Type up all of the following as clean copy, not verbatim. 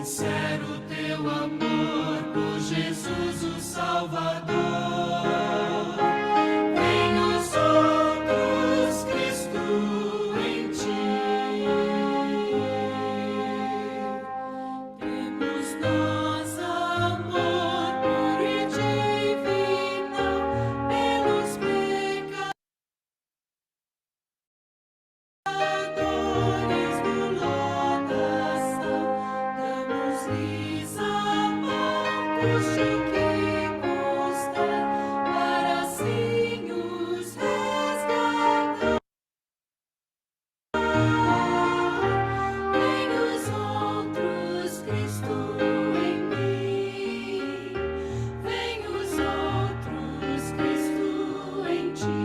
sincero teu amor por Jesus o Salvador. Vem os outros, Cristo, em ti. Temos nós amor puro e divino pelos pecadores do lodação. Damos-lhes amor, custe o que custar, para assim os resgatar. Vem os outros, Cristo em mim. Vem os outros, Cristo em ti.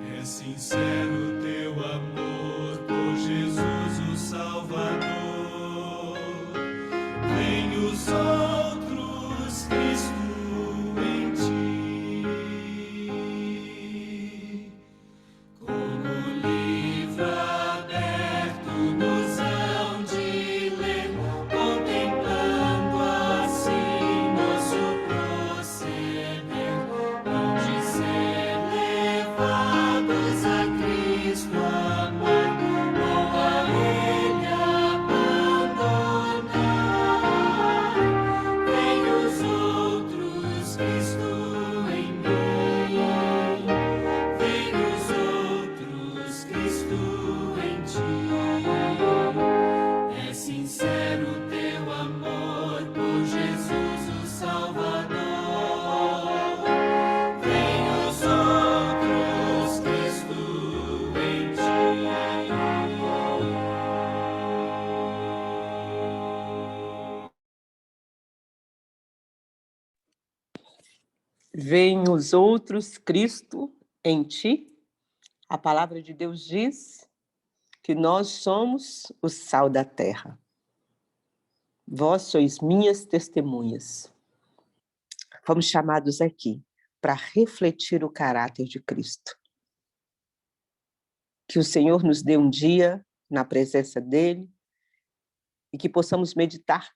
É sincero teu amor por Jesus o Salvador. Vem os outros, Cristo em ti. Como livro aberto nos hão de ler, contemplando assim nosso proceder, hão de ser levados a Cristo amar, ou a Ele abandonar. Vem os outros, Cristo em mim. Vem os outros, Cristo em ti. É sincero teu amor por Jesus o Salvador. Vem os outros, Cristo em ti. Vem os outros, Cristo, em ti. A palavra de Deus diz que nós somos o sal da terra. Vós sois minhas testemunhas. Fomos chamados aqui para refletir o caráter de Cristo. Que o Senhor nos dê um dia na presença dele e que possamos meditar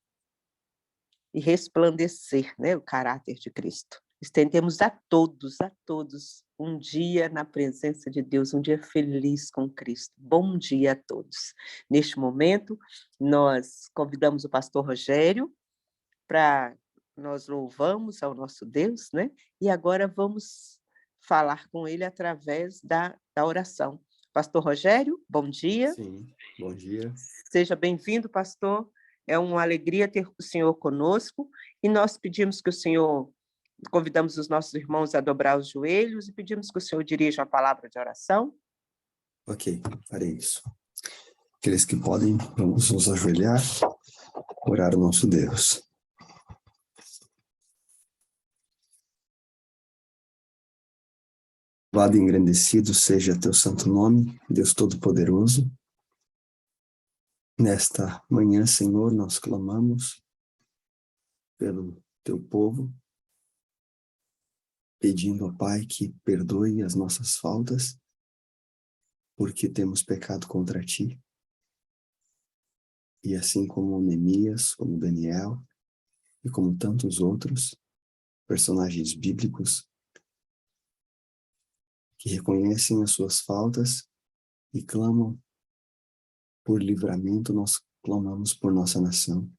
e resplandecer, né, o caráter de Cristo. Estendemos a todos um dia na presença de Deus, um dia feliz com Cristo. Bom dia a todos. Neste momento, nós convidamos o pastor Rogério para nós louvamos ao nosso Deus, né? E agora vamos falar com ele através da oração. Pastor Rogério, bom dia. Sim, bom dia. Seja bem-vindo, pastor. É uma alegria ter o senhor conosco e nós pedimos que o senhor, convidamos os nossos irmãos a dobrar os joelhos e pedimos que o senhor dirija a palavra de oração. Ok, farei isso. Aqueles que podem, vamos nos ajoelhar, orar ao nosso Deus. Louvado e engrandecido seja teu santo nome, Deus Todo-Poderoso. Nesta manhã, Senhor, nós clamamos pelo teu povo, pedindo ao Pai que perdoe as nossas faltas, porque temos pecado contra ti. E assim como Neemias, como Daniel e como tantos outros personagens bíblicos que reconhecem as suas faltas e clamam por livramento, nós clamamos por nossa nação.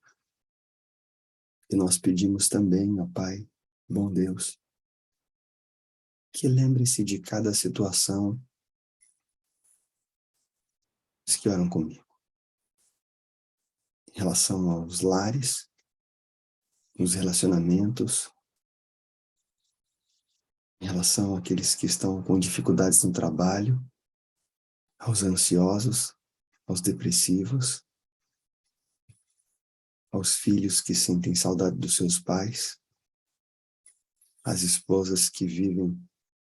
E nós pedimos também, ó Pai, bom Deus, que lembre-se de cada situação dos que oram comigo. Em relação aos lares, nos relacionamentos, em relação àqueles que estão com dificuldades no trabalho, aos ansiosos, aos depressivos, aos filhos que sentem saudade dos seus pais, às esposas que vivem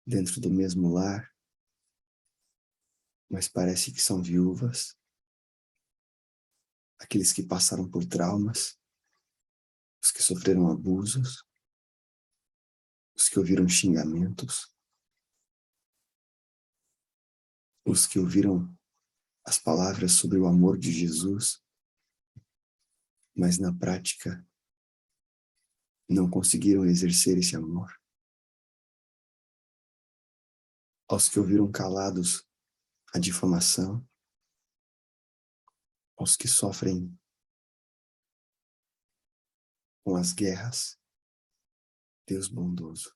dentro do mesmo lar, mas parece que são viúvas, aqueles que passaram por traumas, os que sofreram abusos, os que ouviram xingamentos, os que ouviram as palavras sobre o amor de Jesus mas na prática não conseguiram exercer esse amor. Aos que ouviram calados a difamação, aos que sofrem com as guerras, Deus bondoso,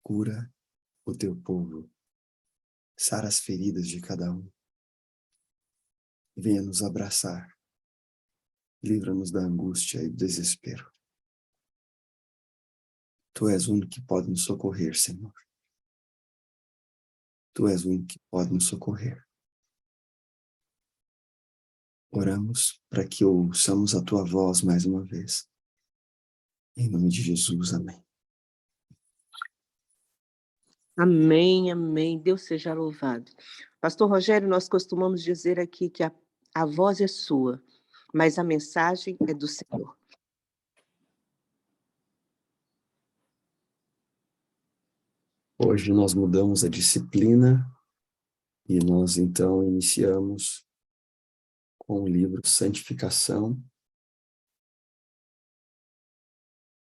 cura o teu povo, sara as feridas de cada um, venha nos abraçar, livra-nos da angústia e do desespero. Tu és o único que pode nos socorrer, Senhor. Tu és o único que pode nos socorrer. Oramos para que ouçamos a tua voz mais uma vez. Em nome de Jesus, amém. Amém, amém. Deus seja louvado. Pastor Rogério, nós costumamos dizer aqui que a voz é sua, mas a mensagem é do Senhor. Hoje nós mudamos a disciplina e nós então iniciamos com o livro Santificação.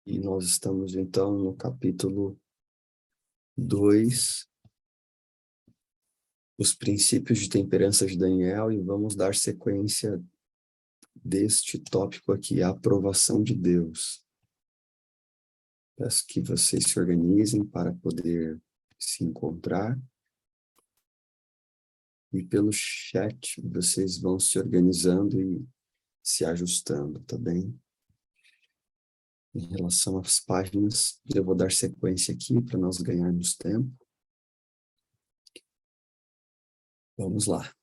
E nós estamos então no capítulo 2, os princípios de temperança de Daniel, e vamos dar sequência deste tópico aqui, a aprovação de Deus. Peço que vocês se organizem para poder se encontrar. E pelo chat vocês vão se organizando e se ajustando, tá bem? Em relação às páginas, eu vou dar sequência aqui para nós ganharmos tempo. Vamos lá.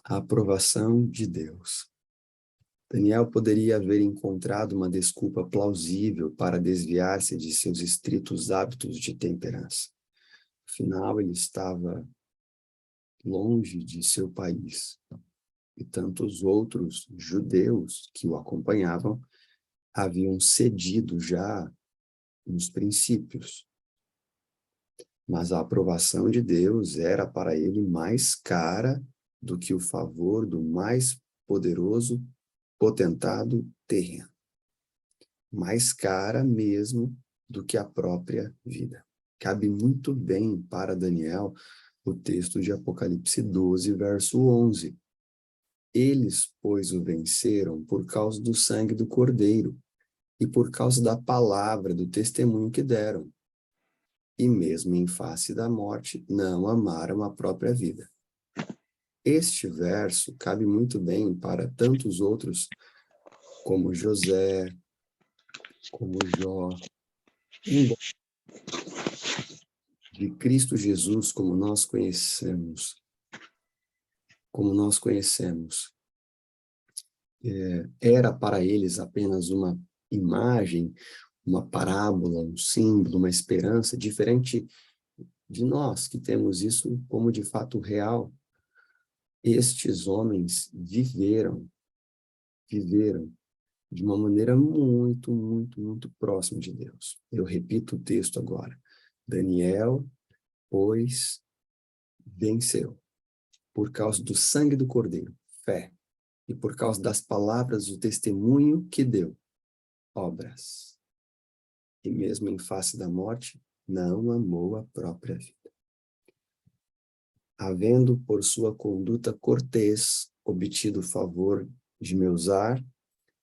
A aprovação de Deus. Daniel poderia haver encontrado uma desculpa plausível para desviar-se de seus estritos hábitos de temperança. Afinal, ele estava longe de seu país, e tantos outros judeus que o acompanhavam haviam cedido já nos princípios. Mas a aprovação de Deus era para ele mais cara do que o favor do mais poderoso potentado terreno. Mais cara mesmo do que a própria vida. Cabe muito bem para Daniel o texto de Apocalipse 12, verso 11. Eles, pois, o venceram por causa do sangue do Cordeiro e por causa da palavra do testemunho que deram. E mesmo em face da morte, não amaram a própria vida. Este verso cabe muito bem para tantos outros, como José, como Jó, de Cristo Jesus, como nós conhecemos, era para eles apenas uma imagem, uma parábola, um símbolo, uma esperança, diferente de nós, que temos isso como de fato real. Estes homens viveram de uma maneira muito, muito, muito próxima de Deus. Eu repito o texto agora. Daniel, pois, venceu por causa do sangue do Cordeiro, fé, e por causa das palavras do testemunho que deu, obras. E mesmo em face da morte, não amou a própria vida. Havendo por sua conduta cortês obtido o favor de Meusar,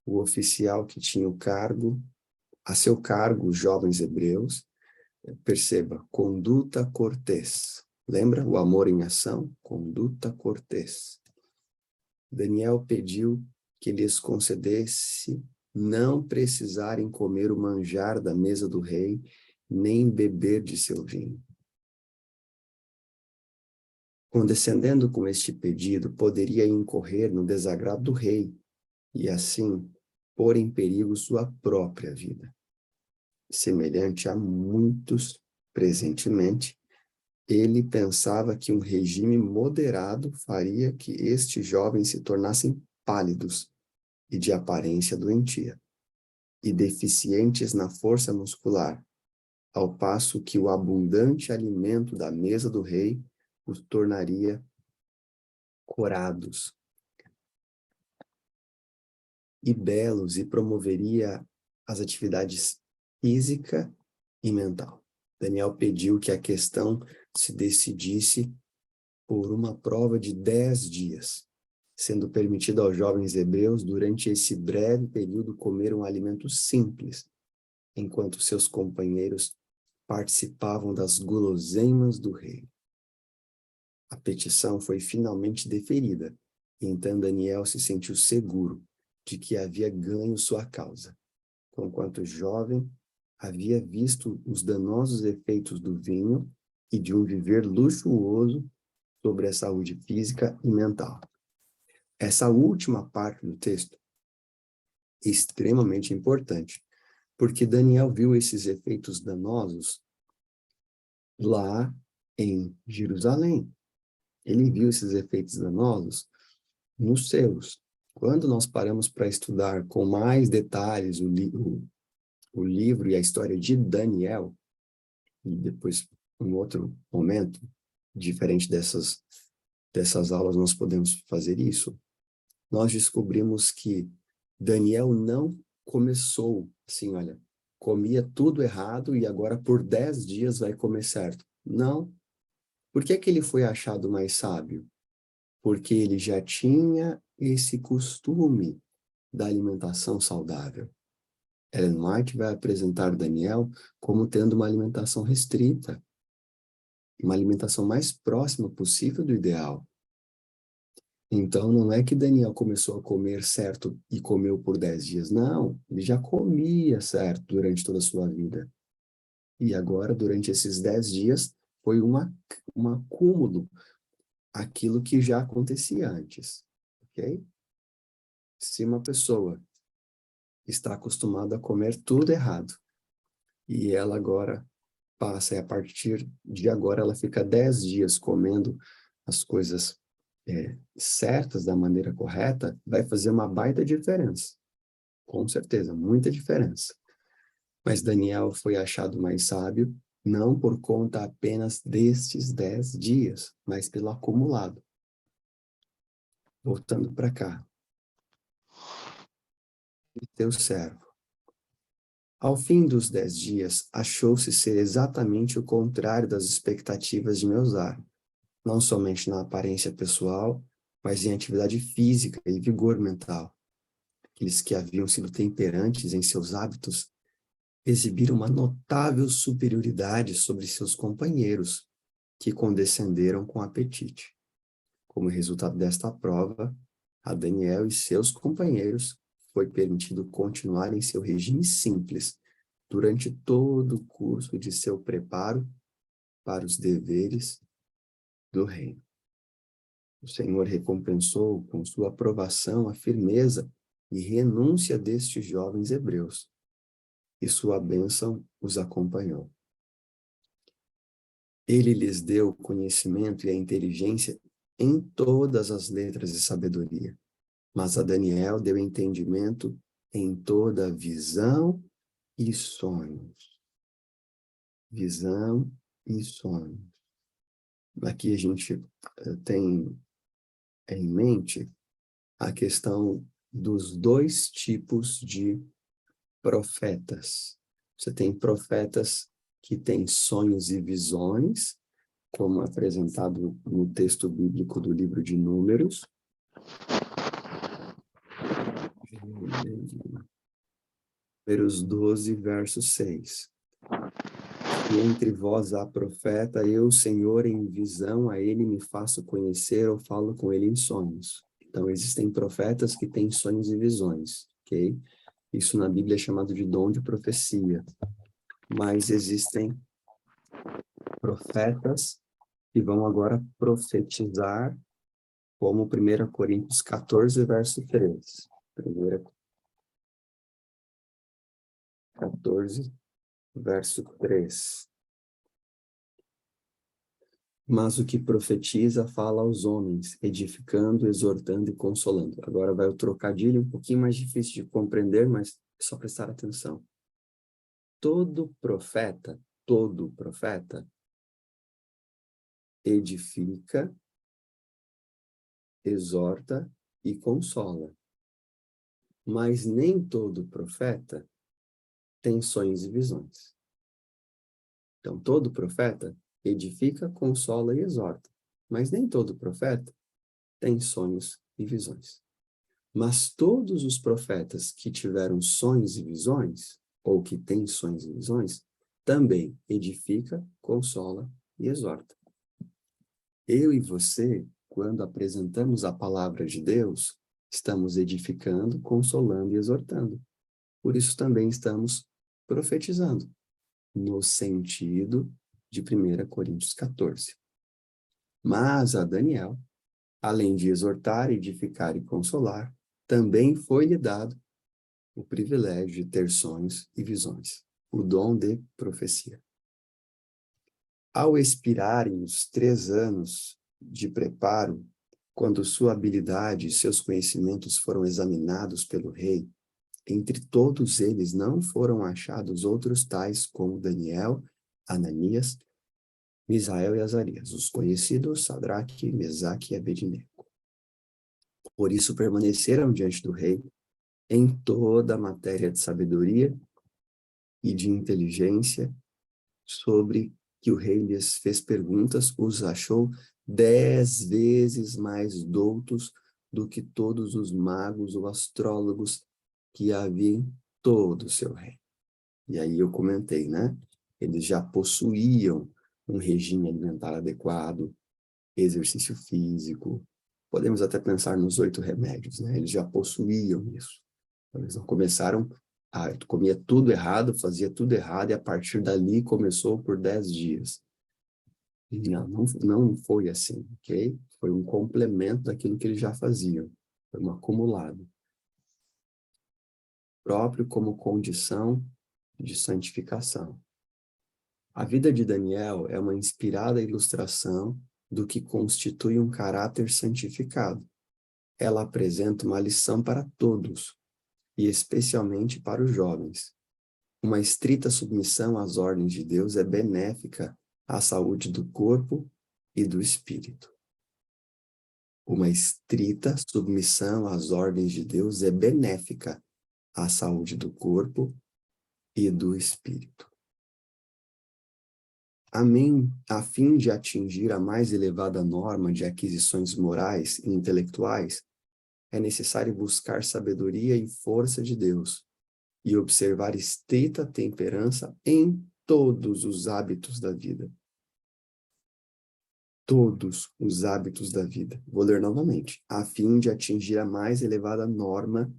o oficial que tinha o cargo, a seu cargo os jovens hebreus, perceba, conduta cortês. Lembra o amor em ação? Conduta cortês. Daniel pediu que lhes concedesse não precisarem comer o manjar da mesa do rei, nem beber de seu vinho. Condescendendo com este pedido, poderia incorrer no desagrado do rei e, assim, pôr em perigo sua própria vida. Semelhante a muitos, presentemente, ele pensava que um regime moderado faria que estes jovens se tornassem pálidos e de aparência doentia, e deficientes na força muscular, ao passo que o abundante alimento da mesa do rei os tornaria corados. e belos e promoveria as atividades física e mental. Daniel pediu que a questão se decidisse por uma prova de 10 dias, sendo permitido aos jovens hebreus, durante esse breve período, comer um alimento simples, enquanto seus companheiros participavam das guloseimas do rei. A petição foi finalmente deferida, e então Daniel se sentiu seguro de que havia ganho sua causa. Conquanto jovem, havia visto os danosos efeitos do vinho e de um viver luxuoso sobre a saúde física e mental. Essa última parte do texto é extremamente importante, porque Daniel viu esses efeitos danosos lá em Jerusalém. Ele viu esses efeitos danosos nos seus. Quando nós paramos para estudar com mais detalhes o livro e a história de Daniel, e depois, em outro momento, diferente dessas aulas, nós podemos fazer isso, nós descobrimos que Daniel não começou assim, olha, comia tudo errado e agora por 10 dias vai comer certo. Não. Por que que ele foi achado mais sábio? Porque ele já tinha esse costume da alimentação saudável. Ellen White vai apresentar Daniel como tendo uma alimentação restrita, uma alimentação mais próxima possível do ideal. Então, não é que Daniel começou a comer certo e comeu por 10 dias. Não, ele já comia certo durante toda a sua vida. E agora, durante esses 10 dias, foi um acúmulo, aquilo que já acontecia antes. Ok? Se uma pessoa está acostumada a comer tudo errado, e ela agora passa, e a partir de agora ela fica 10 dias comendo as coisas certas, da maneira correta, vai fazer uma baita diferença. Com certeza, muita diferença. Mas Daniel foi achado mais sábio, não por conta apenas destes 10 dias, mas pelo acumulado. Voltando para cá. Teu servo. Ao fim dos 10 dias, achou-se ser exatamente o contrário das expectativas de meu zar, não somente na aparência pessoal, mas em atividade física e vigor mental. Aqueles que haviam sido temperantes em seus hábitos exibiram uma notável superioridade sobre seus companheiros, que condescenderam com apetite. Como resultado desta prova, a Daniel e seus companheiros foi permitido continuar em seu regime simples durante todo o curso de seu preparo para os deveres do reino. O Senhor recompensou com sua aprovação a firmeza e renúncia destes jovens hebreus, e sua bênção os acompanhou. Ele lhes deu o conhecimento e a inteligência em todas as letras e sabedoria, mas a Daniel deu entendimento em toda visão e sonhos. Visão e sonhos. Aqui a gente tem em mente a questão dos dois tipos de profetas. Você tem profetas que têm sonhos e visões, como apresentado no texto bíblico do livro de Números. Números 12, verso 6. E entre vós há profeta, eu, Senhor, em visão, a ele me faço conhecer ou falo com ele em sonhos. Então, existem profetas que têm sonhos e visões, ok? Isso na Bíblia é chamado de dom de profecia. Mas existem profetas que vão agora profetizar, como 1 Coríntios 14, verso 3. 1 14, verso 3. Mas o que profetiza fala aos homens, edificando, exortando e consolando. Agora vai o trocadilho, um pouquinho mais difícil de compreender, mas é só prestar atenção. Todo profeta edifica, exorta e consola. Mas nem todo profeta tem sonhos e visões. Então, todo profeta edifica, consola e exorta. Mas nem todo profeta tem sonhos e visões. Mas todos os profetas que tiveram sonhos e visões, ou que têm sonhos e visões, também edifica, consola e exorta. Eu e você, quando apresentamos a palavra de Deus, estamos edificando, consolando e exortando. Por isso também estamos profetizando, no sentido de 1 Coríntios 14. Mas a Daniel, além de exortar, edificar e consolar, também foi-lhe dado o privilégio de ter sonhos e visões, o dom de profecia. Ao expirarem os 3 anos de preparo, quando sua habilidade e seus conhecimentos foram examinados pelo rei, entre todos eles não foram achados outros tais como Daniel, Ananias, Misael e Azarias, os conhecidos Sadraque, Mesaque e Abednego. Por isso permaneceram diante do rei em toda a matéria de sabedoria e de inteligência, sobre que o rei lhes fez perguntas, os achou 10 vezes mais doutos do que todos os magos ou astrólogos que havia em todo o seu reino. E aí eu comentei, né? Eles já possuíam um regime alimentar adequado, exercício físico, podemos até pensar nos 8 remédios, né? Eles já possuíam isso. Eles não começaram comia tudo errado, fazia tudo errado, e a partir dali começou por 10 dias. E não foi assim, ok? Foi um complemento daquilo que eles já faziam. Foi um acumulado. Próprio como condição de santificação. A vida de Daniel é uma inspirada ilustração do que constitui um caráter santificado. Ela apresenta uma lição para todos, e especialmente para os jovens. Uma estrita submissão às ordens de Deus é benéfica à saúde do corpo e do espírito. Uma estrita submissão às ordens de Deus é benéfica à saúde do corpo e do espírito. Amém, a fim de atingir a mais elevada norma de aquisições morais e intelectuais, é necessário buscar sabedoria e força de Deus e observar estrita temperança em todos os hábitos da vida. Todos os hábitos da vida. Vou ler novamente. A fim de atingir a mais elevada norma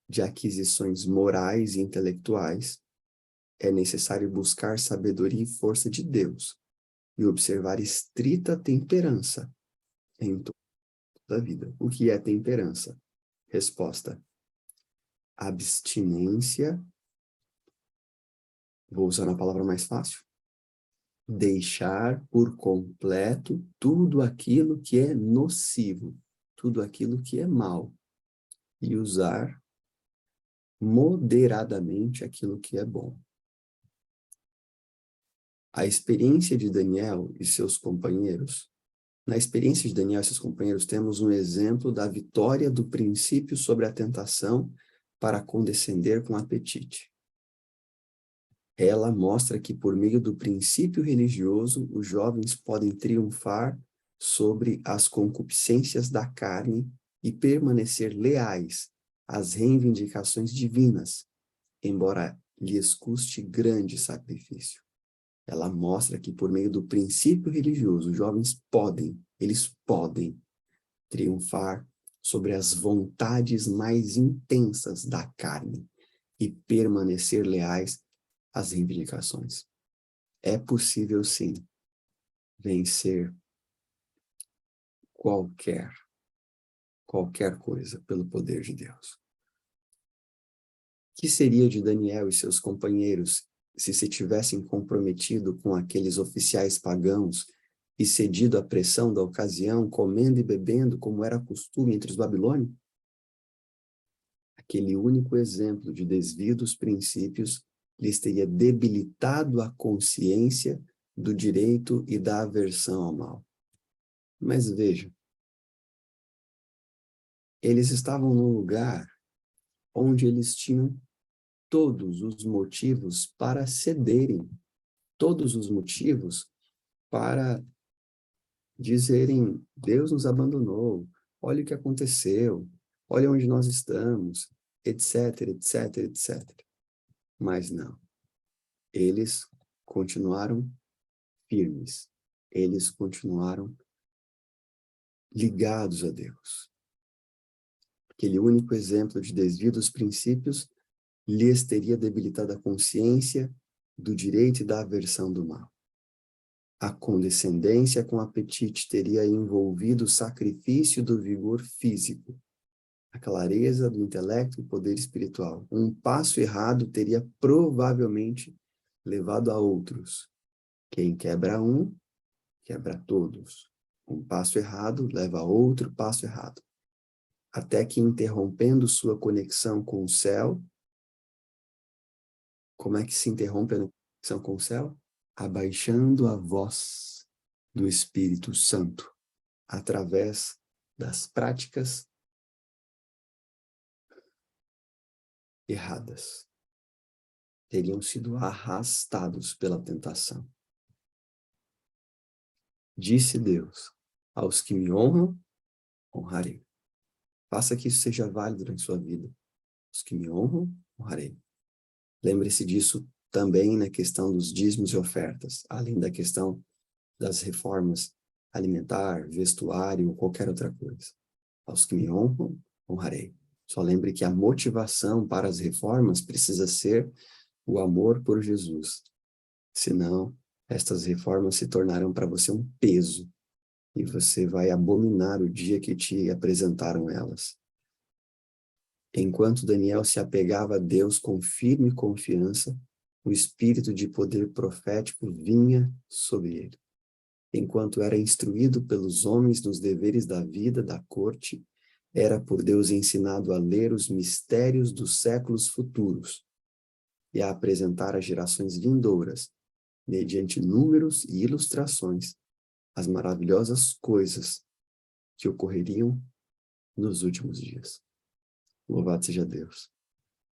de aquisições morais e intelectuais, é necessário buscar sabedoria e força de Deus e observar estrita temperança em toda a vida. O que é temperança? Resposta: abstinência. Vou usar a palavra mais fácil. Deixar por completo tudo aquilo que é nocivo, tudo aquilo que é mal, e usar moderadamente aquilo que é bom. A experiência de Daniel e seus companheiros, na experiência de Daniel e seus companheiros, temos um exemplo da vitória do princípio sobre a tentação para condescender com apetite. Ela mostra que, por meio do princípio religioso, os jovens podem triunfar sobre as concupiscências da carne e permanecer leais às reivindicações divinas, embora lhes custe grande sacrifício. Ela mostra que, por meio do princípio religioso, os jovens eles podem triunfar sobre as vontades mais intensas da carne e permanecer leais às reivindicações. É possível, sim, vencer qualquer coisa pelo poder de Deus. O que seria de Daniel e seus companheiros se tivessem comprometido com aqueles oficiais pagãos e cedido à pressão da ocasião, comendo e bebendo como era costume entre os babilônios? Aquele único exemplo de desvio dos princípios lhes teria debilitado a consciência do direito e da aversão ao mal. Mas veja, eles estavam num lugar onde eles tinham todos os motivos para cederem, todos os motivos para dizerem: Deus nos abandonou, olha o que aconteceu, olha onde nós estamos, etc, etc, etc. Mas não, eles continuaram firmes, eles continuaram ligados a Deus. Aquele único exemplo de desvio dos princípios lhes teria debilitado a consciência do direito e da aversão do mal. A condescendência com o apetite teria envolvido o sacrifício do vigor físico, a clareza do intelecto e poder espiritual. Um passo errado teria provavelmente levado a outros. Quem quebra um, quebra todos. Um passo errado leva a outro passo errado. Até que, interrompendo sua conexão com o céu, como é que se interrompe a conexão com o céu? Abaixando a voz do Espírito Santo, através das práticas erradas. Teriam sido arrastados pela tentação. Disse Deus: aos que me honram, honrarei. Faça que isso seja válido na sua vida. Os que me honram, honrarei. Lembre-se disso também na questão dos dízimos e ofertas, além da questão das reformas alimentar, vestuário ou qualquer outra coisa. Aos que me honram, honrarei. Só lembre que a motivação para as reformas precisa ser o amor por Jesus. Senão, estas reformas se tornarão para você um peso e você vai abominar o dia que te apresentaram elas. Enquanto Daniel se apegava a Deus com firme confiança, o espírito de poder profético vinha sobre ele. Enquanto era instruído pelos homens nos deveres da vida, da corte, era por Deus ensinado a ler os mistérios dos séculos futuros e a apresentar às gerações vindouras, mediante números e ilustrações, as maravilhosas coisas que ocorreriam nos últimos dias. Louvado seja Deus.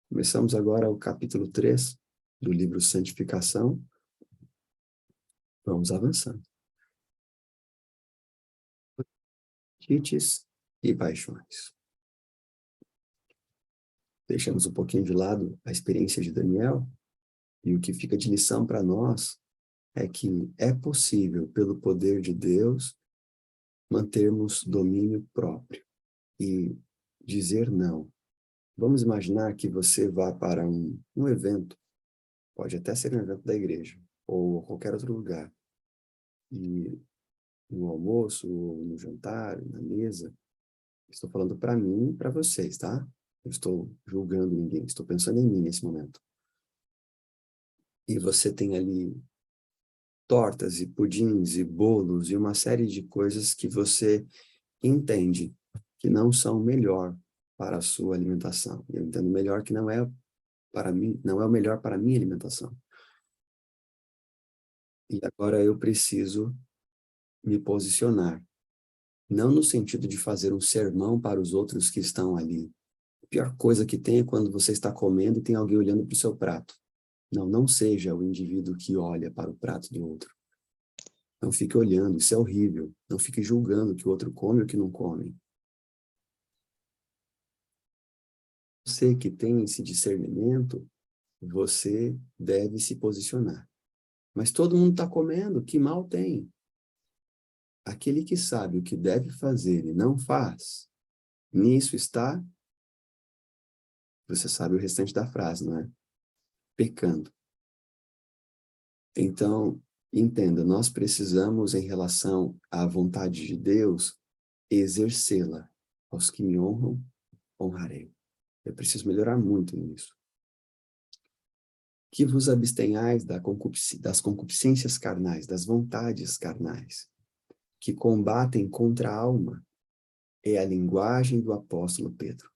Começamos agora o capítulo 3 do livro Santificação. Vamos avançando. Apetites e paixões. Deixamos um pouquinho de lado a experiência de Daniel, e o que fica de lição para nós é que é possível, pelo poder de Deus, mantermos domínio próprio e dizer não. Vamos imaginar que você vá para um evento, pode até ser um evento da igreja, ou qualquer outro lugar, e no almoço, ou no jantar, na mesa, estou falando para mim e para vocês, tá? Eu estou julgando ninguém, estou pensando em mim nesse momento. E você tem ali tortas e pudins e bolos e uma série de coisas que você entende que não são melhor para a sua alimentação. Eu entendo melhor que não é para mim, não é o melhor para a minha alimentação. E agora eu preciso me posicionar, não no sentido de fazer um sermão para os outros que estão ali. A pior coisa que tem é quando você está comendo e tem alguém olhando para o seu prato. Não, não seja o indivíduo que olha para o prato do outro. Não fique olhando, isso é horrível. Não fique julgando o que o outro come ou o que não come. Você que tem esse discernimento, você deve se posicionar. Mas todo mundo está comendo, que mal tem? Aquele que sabe o que deve fazer e não faz, nisso está, você sabe o restante da frase, não é? Pecando. Então, entenda, nós precisamos, em relação à vontade de Deus, exercê-la. Aos que me honram, honrarei. Eu preciso melhorar muito nisso. Que vos abstenhais das concupiscências carnais, das vontades carnais, que combatem contra a alma, é a linguagem do apóstolo Pedro.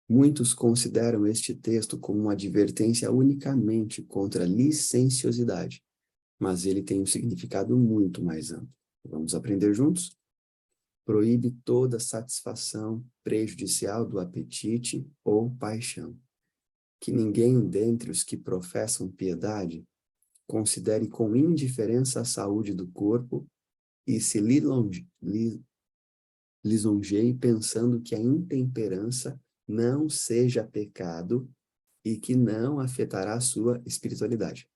Muitos consideram este texto como uma advertência unicamente contra a licenciosidade, mas ele tem um significado muito mais amplo. Vamos aprender juntos? Proíbe toda satisfação prejudicial do apetite ou paixão. que ninguém dentre os que professam piedade considere com indiferença a saúde do corpo e se lisonjeie pensando que a intemperança não seja pecado e que não afetará a sua espiritualidade.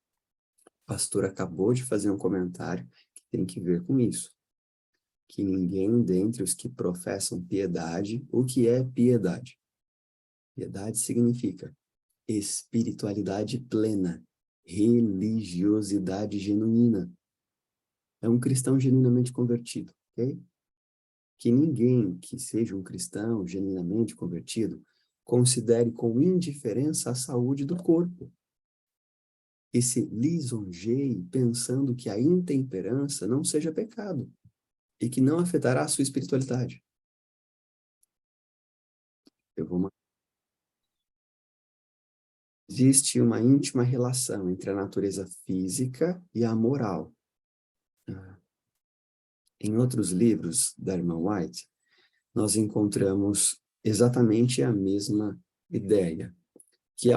O pastor acabou de fazer um comentário que tem que ver com isso. Que ninguém dentre os que professam piedade, o que é piedade? Piedade significa espiritualidade plena, religiosidade genuína. É um cristão genuinamente convertido, ok? Que ninguém que seja um cristão genuinamente convertido considere com indiferença a saúde do corpo e se lisonjeie pensando que a intemperança não seja pecado e que não afetará a sua espiritualidade. Existe uma íntima relação entre a natureza física e a moral. Em outros livros da irmã White, nós encontramos exatamente a mesma ideia, que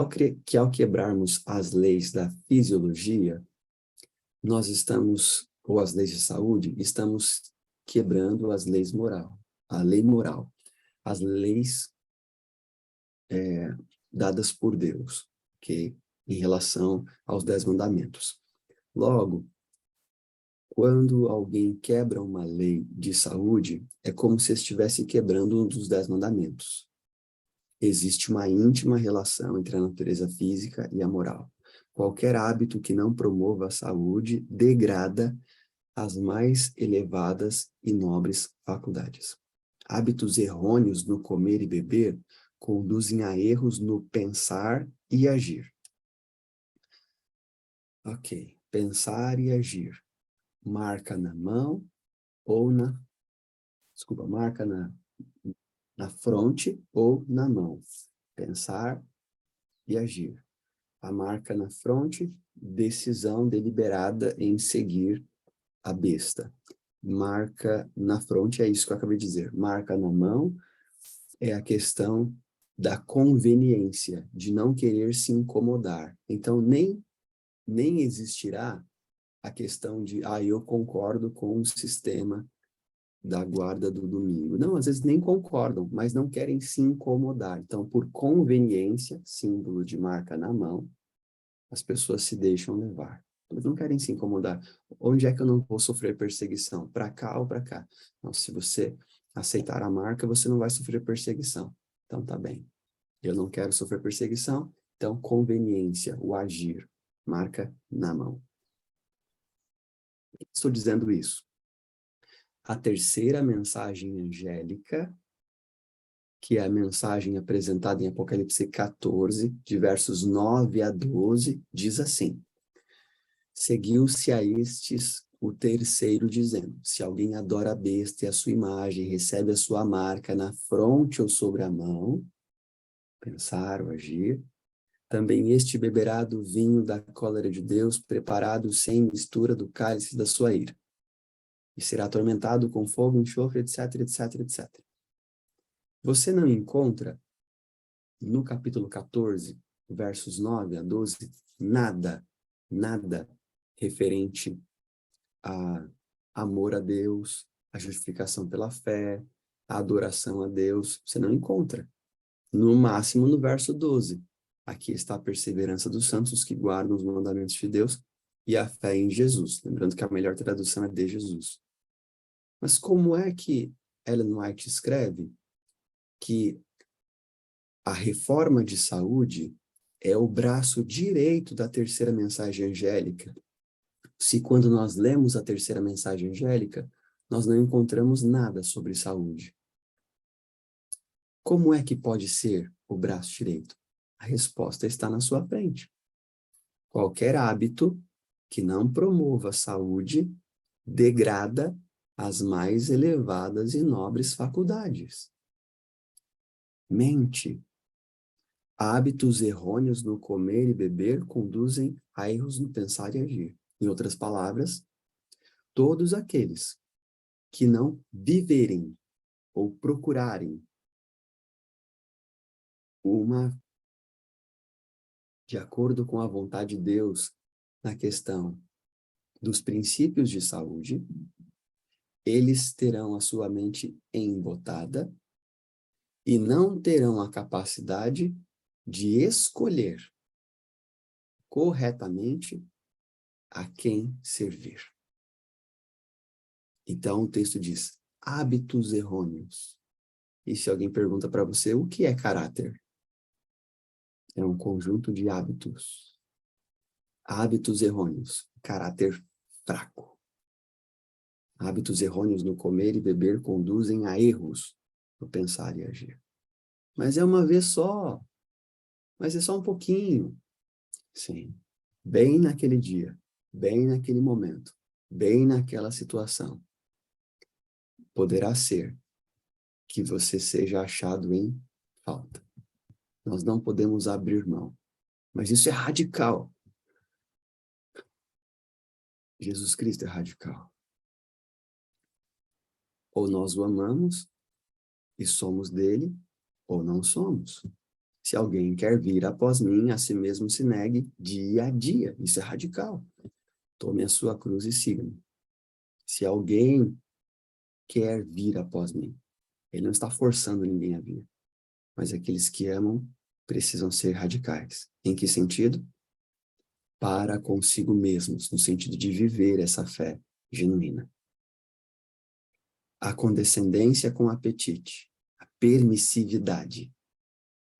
ao quebrarmos as leis da fisiologia, nós estamos, ou as leis de saúde, estamos quebrando as leis moral, a lei moral, as leis dadas por Deus, ok? Em relação aos 10 mandamentos. Logo, quando alguém quebra uma lei de saúde, é como se estivesse quebrando um dos 10 mandamentos. Existe uma íntima relação entre a natureza física e a moral. Qualquer hábito que não promova a saúde degrada as mais elevadas e nobres faculdades. Hábitos errôneos no comer e beber conduzem a erros no pensar e agir. Ok, pensar e agir. Marca na mão ou marca na fronte ou na mão. Pensar e agir. A marca na fronte, decisão deliberada em seguir a besta. Marca na fronte, é isso que eu acabei de dizer. Marca na mão é a questão da conveniência, de não querer se incomodar. Então, nem existirá a questão de, eu concordo com o sistema da guarda do domingo. Não, às vezes nem concordam, mas não querem se incomodar. Então, por conveniência, símbolo de marca na mão, as pessoas se deixam levar. Eles não querem se incomodar. Onde é que eu não vou sofrer perseguição? Para cá ou para cá? Então, se você aceitar a marca, você não vai sofrer perseguição. Então, tá bem. Eu não quero sofrer perseguição, então conveniência, o agir, marca na mão. Estou dizendo isso. A terceira mensagem angélica, que é a mensagem apresentada em Apocalipse 14, de versos 9 a 12, diz assim: seguiu-se a estes o terceiro dizendo, se alguém adora a besta e a sua imagem, recebe a sua marca na fronte ou sobre a mão, pensar ou agir, também este beberá do vinho da cólera de Deus, preparado sem mistura do cálice da sua ira. E será atormentado com fogo, enxofre, etc, etc, etc. Você não encontra, no capítulo 14, versos 9 a 12, nada referente a amor a Deus, a justificação pela fé, a adoração a Deus. Você não encontra. No máximo no verso 12. Aqui está a perseverança dos santos que guardam os mandamentos de Deus e a fé em Jesus. Lembrando que a melhor tradução é de Jesus. Mas como é que Ellen White escreve que a reforma de saúde é o braço direito da terceira mensagem angélica? Se quando nós lemos a terceira mensagem angélica, nós não encontramos nada sobre saúde. Como é que pode ser o braço direito? A resposta está na sua frente. Qualquer hábito que não promova a saúde degrada as mais elevadas e nobres faculdades. Mente. Hábitos errôneos no comer e beber conduzem a erros no pensar e agir. Em outras palavras, todos aqueles que não viverem ou procurarem uma de acordo com a vontade de Deus na questão dos princípios de saúde, eles terão a sua mente embotada e não terão a capacidade de escolher corretamente a quem servir. Então o texto diz, hábitos errôneos. E se alguém pergunta para você, o que é caráter? É um conjunto de hábitos. Hábitos errôneos, caráter fraco. Hábitos errôneos no comer e beber conduzem a erros no pensar e agir. Mas é uma vez só. Mas é só um pouquinho. Sim. Bem naquele dia, bem naquele momento, bem naquela situação. Poderá ser que você seja achado em falta. Nós não podemos abrir mão. Mas isso é radical. Jesus Cristo é radical. Ou nós o amamos e somos dele, ou não somos. Se alguém quer vir após mim, a si mesmo se negue dia a dia. Isso é radical. Tome a sua cruz e siga-me. Se alguém quer vir após mim, ele não está forçando ninguém a vir. Mas aqueles que amam precisam ser radicais. Em que sentido? Para consigo mesmos, no sentido de viver essa fé genuína. A condescendência com apetite, a permissividade,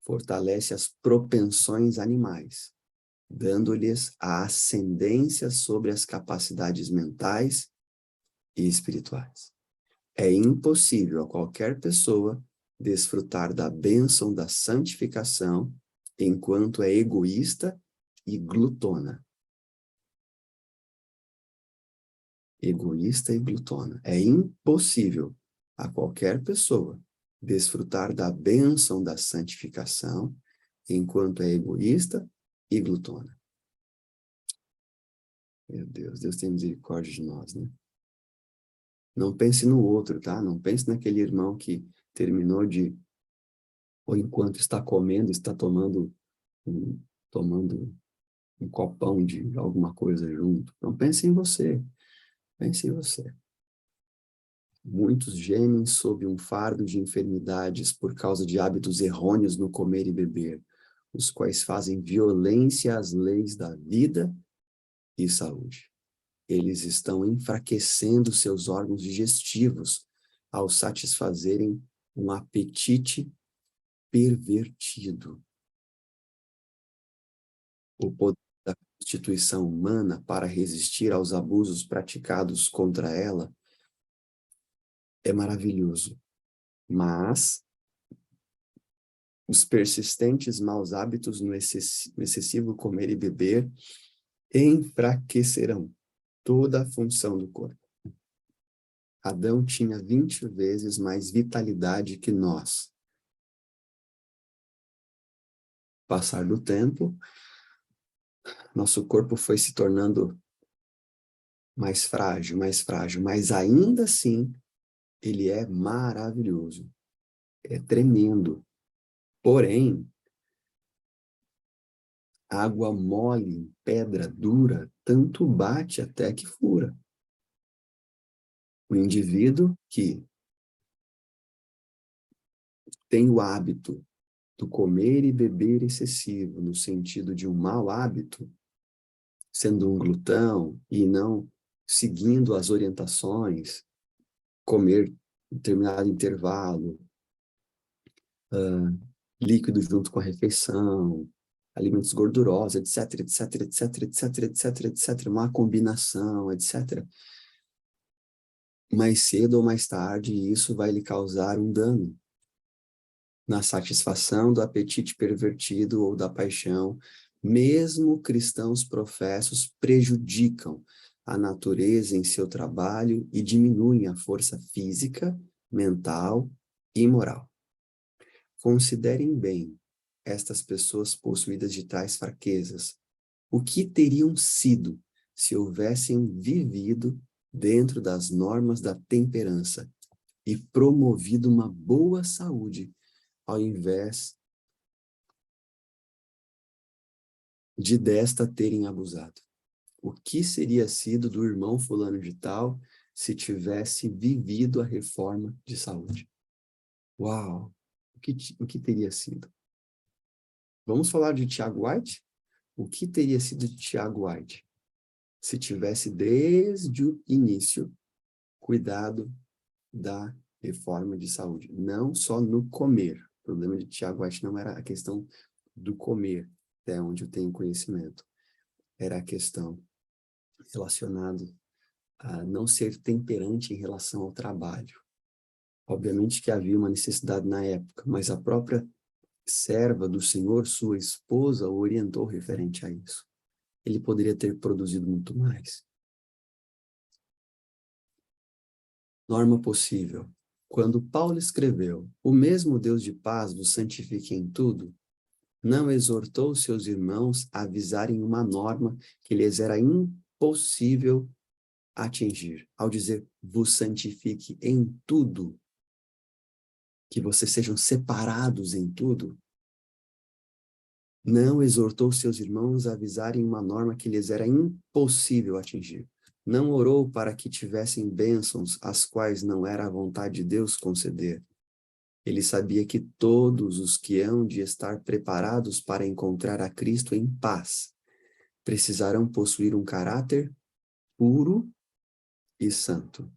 fortalece as propensões animais, dando-lhes a ascendência sobre as capacidades mentais e espirituais. É impossível a qualquer pessoa desfrutar da bênção da santificação enquanto é egoísta e glutona. Egoísta e glutona. É impossível a qualquer pessoa desfrutar da bênção da santificação enquanto é egoísta e glutona. Meu Deus, Deus tem misericórdia de nós, né? Não pense no outro, tá? Não pense naquele irmão que terminou de, ou enquanto está comendo, está tomando um copão de alguma coisa junto. Não pense em você. Pense em você. Muitos gemem sob um fardo de enfermidades por causa de hábitos errôneos no comer e beber, os quais fazem violência às leis da vida e saúde. Eles estão enfraquecendo seus órgãos digestivos ao satisfazerem um apetite pervertido. O poder da constituição humana para resistir aos abusos praticados contra ela é maravilhoso, mas os persistentes maus hábitos no excessivo comer e beber enfraquecerão toda a função do corpo. Adão tinha 20 vezes mais vitalidade que nós. Passar do tempo, nosso corpo foi se tornando mais frágil, mas ainda assim, ele é maravilhoso. É tremendo. Porém, água mole em pedra dura, tanto bate até que fura. O indivíduo que tem o hábito do comer e beber excessivo, no sentido de um mau hábito, sendo um glutão e não seguindo as orientações, comer em determinado intervalo, líquido junto com a refeição, alimentos gordurosos, etc, etc, etc, etc, etc, etc, uma combinação, etc. Mais cedo ou mais tarde, isso vai lhe causar um dano na satisfação do apetite pervertido ou da paixão. Mesmo cristãos professos prejudicam a natureza em seu trabalho e diminuem a força física, mental e moral. Considerem bem estas pessoas possuídas de tais fraquezas. O que teriam sido se houvessem vivido dentro das normas da temperança e promovido uma boa saúde, ao invés de desta terem abusado. O que seria sido do irmão fulano de tal se tivesse vivido a reforma de saúde? Uau! O que teria sido? Vamos falar de Tiago White? O que teria sido de Tiago White se tivesse desde o início cuidado da reforma de saúde? Não só no comer. O problema de Tiago White não era a questão do comer, até onde eu tenho conhecimento. Era a questão relacionada a não ser temperante em relação ao trabalho. Obviamente que havia uma necessidade na época, mas a própria serva do Senhor, sua esposa, o orientou referente a isso. Ele poderia ter produzido muito mais. Norma possível. Quando Paulo escreveu, o mesmo Deus de paz vos santifique em tudo, não exortou seus irmãos a avisarem uma norma que lhes era impossível atingir. Ao dizer, vos santifique em tudo, que vocês sejam separados em tudo, não exortou seus irmãos a avisarem uma norma que lhes era impossível atingir. Não orou para que tivessem bênçãos, as quais não era a vontade de Deus conceder. Ele sabia que todos os que hão de estar preparados para encontrar a Cristo em paz, precisarão possuir um caráter puro e santo.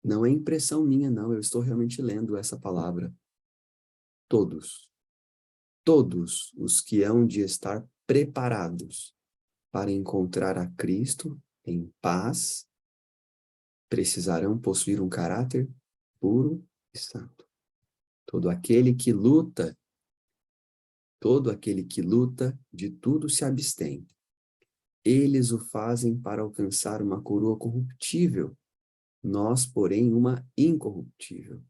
Não é impressão minha, não. Eu estou realmente lendo essa palavra. Todos os que hão de estar preparados para encontrar a Cristo em paz, precisarão possuir um caráter puro e santo. Todo aquele que luta, de tudo se abstém. Eles o fazem para alcançar uma coroa corruptível, nós, porém, uma incorruptível.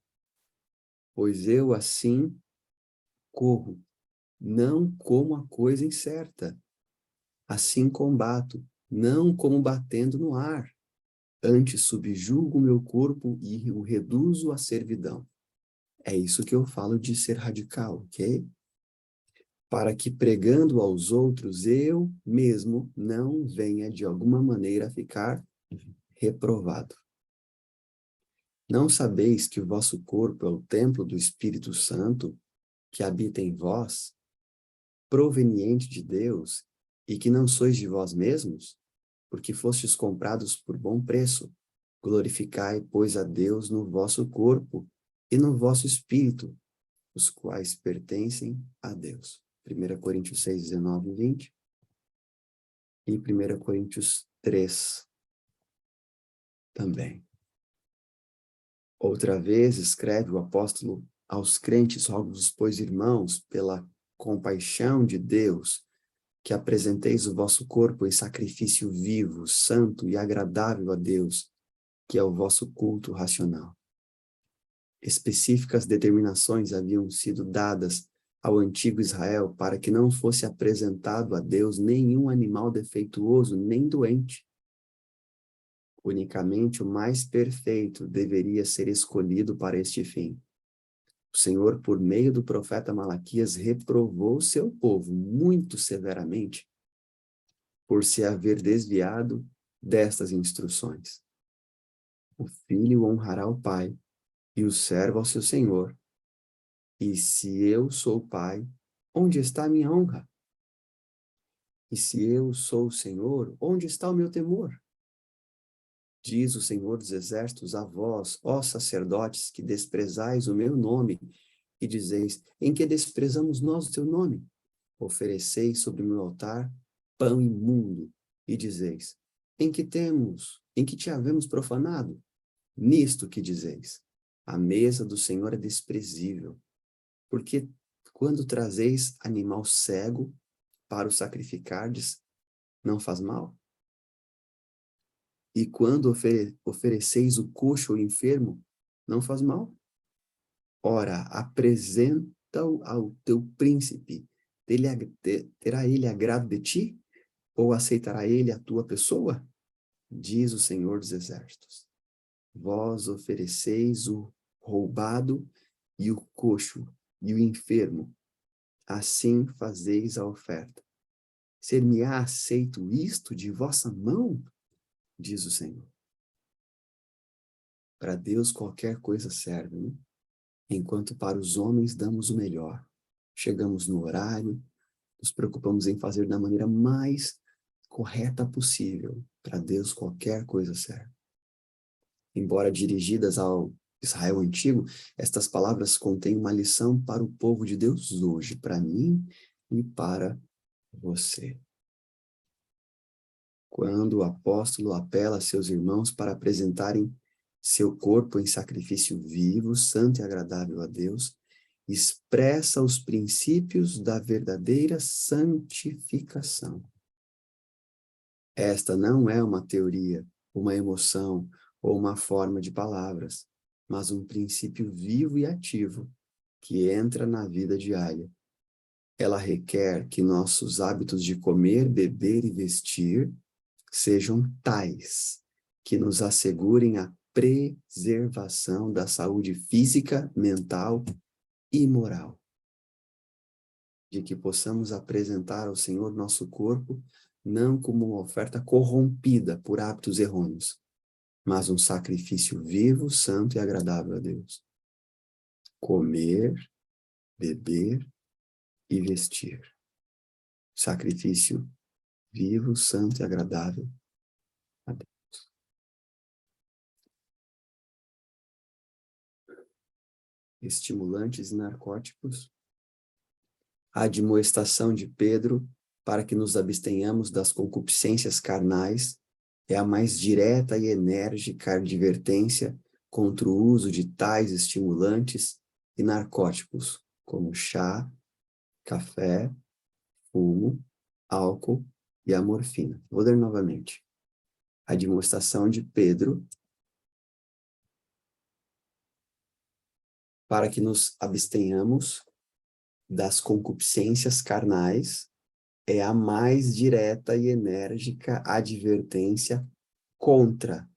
Pois eu, assim, corro, não como a coisa incerta. Assim combato, não como batendo no ar. Antes subjugo o meu corpo e o reduzo à servidão. É isso que eu falo de ser radical, ok? Para que pregando aos outros, eu mesmo não venha de alguma maneira a ficar reprovado. Não sabeis que o vosso corpo é o templo do Espírito Santo, que habita em vós, proveniente de Deus, e que não sois de vós mesmos, porque fostes comprados por bom preço? Glorificai, pois, a Deus no vosso corpo e no vosso espírito, os quais pertencem a Deus. 1 Coríntios 6, 19 e 20. E 1 Coríntios 3 também. Outra vez, escreve o apóstolo aos crentes: rogo-vos, pois, irmãos, pela compaixão de Deus, que apresenteis o vosso corpo em sacrifício vivo, santo e agradável a Deus, que é o vosso culto racional. Específicas determinações haviam sido dadas ao antigo Israel para que não fosse apresentado a Deus nenhum animal defeituoso nem doente. Unicamente o mais perfeito deveria ser escolhido para este fim. O Senhor, por meio do profeta Malaquias, reprovou seu povo muito severamente por se haver desviado destas instruções. O filho honrará o pai e o servo ao seu senhor. E se eu sou o pai, onde está a minha honra? E se eu sou o Senhor, onde está o meu temor? Diz o Senhor dos Exércitos a vós, ó sacerdotes, que desprezais o meu nome, e dizeis: em que desprezamos nós o teu nome? Ofereceis sobre o meu altar pão imundo, e dizeis: em que te havemos profanado? Nisto que dizeis: a mesa do Senhor é desprezível. Porque quando trazeis animal cego para o sacrificardes, não faz mal? E quando ofereceis o coxo ou enfermo, não faz mal? Ora, apresenta-o ao teu príncipe. Terá ele agrado de ti? Ou aceitará ele a tua pessoa? Diz o Senhor dos Exércitos. Vós ofereceis o roubado e o coxo e o enfermo, assim fazeis a oferta. Ser-me-á aceito isto de vossa mão? Diz o Senhor. Para Deus qualquer coisa serve, né? Enquanto para os homens damos o melhor. Chegamos no horário, nos preocupamos em fazer da maneira mais correta possível. Para Deus qualquer coisa serve. Embora dirigidas ao Israel antigo, estas palavras contêm uma lição para o povo de Deus hoje, para mim e para você. Quando o apóstolo apela a seus irmãos para apresentarem seu corpo em sacrifício vivo, santo e agradável a Deus, expressa os princípios da verdadeira santificação. Esta não é uma teoria, uma emoção ou uma forma de palavras, mas um princípio vivo e ativo que entra na vida diária. Ela requer que nossos hábitos de comer, beber e vestir sejam tais que nos assegurem a preservação da saúde física, mental e moral. De que possamos apresentar ao Senhor nosso corpo não como uma oferta corrompida por hábitos errôneos, mas um sacrifício vivo, santo e agradável a Deus. Comer, beber e vestir. Sacrifício vivo, santo e agradável a Deus. Estimulantes e narcóticos. A admoestação de Pedro para que nos abstenhamos das concupiscências carnais é a mais direta e enérgica advertência contra o uso de tais estimulantes e narcóticos, como chá, café, fumo, álcool e a morfina. Vou ler novamente. A admoestação de Pedro para que nos abstenhamos das concupiscências carnais é a mais direta e enérgica advertência contra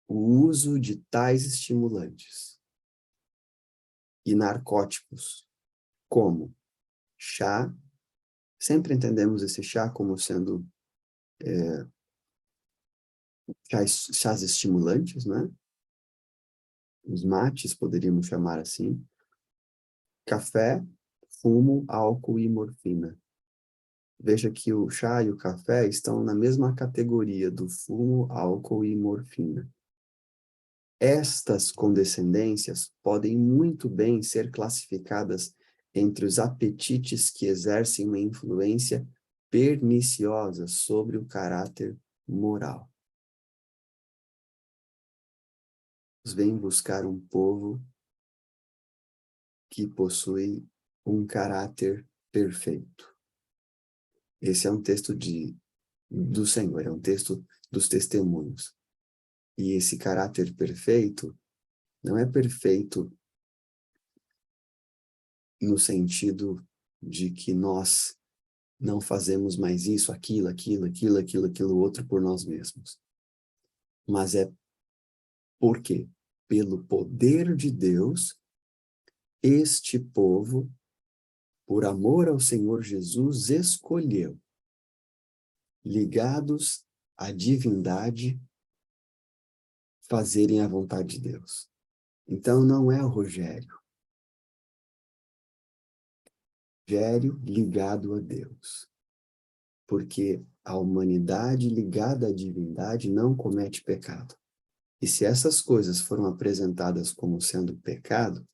o uso de tais estimulantes e narcóticos, como chá. Sempre entendemos esse chá como sendo chás estimulantes, né? Os mates, poderíamos chamar assim. Café, fumo, álcool e morfina. Veja que o chá e o café estão na mesma categoria do fumo, álcool e morfina. Estas condescendências podem muito bem ser classificadas entre os apetites que exercem uma influência perniciosa sobre o caráter moral. Vem buscar um povo que possui um caráter perfeito. Esse é um texto do Senhor, é um texto dos testemunhos. E esse caráter perfeito não é perfeito no sentido de que nós não fazemos mais isso, aquilo outro por nós mesmos. Mas é porque, pelo poder de Deus, este povo, por amor ao Senhor Jesus, escolheu, ligados à divindade, fazerem a vontade de Deus. Então não é o Rogério. Rogério ligado a Deus. Porque a humanidade ligada à divindade não comete pecado. E se essas coisas foram apresentadas como sendo pecado,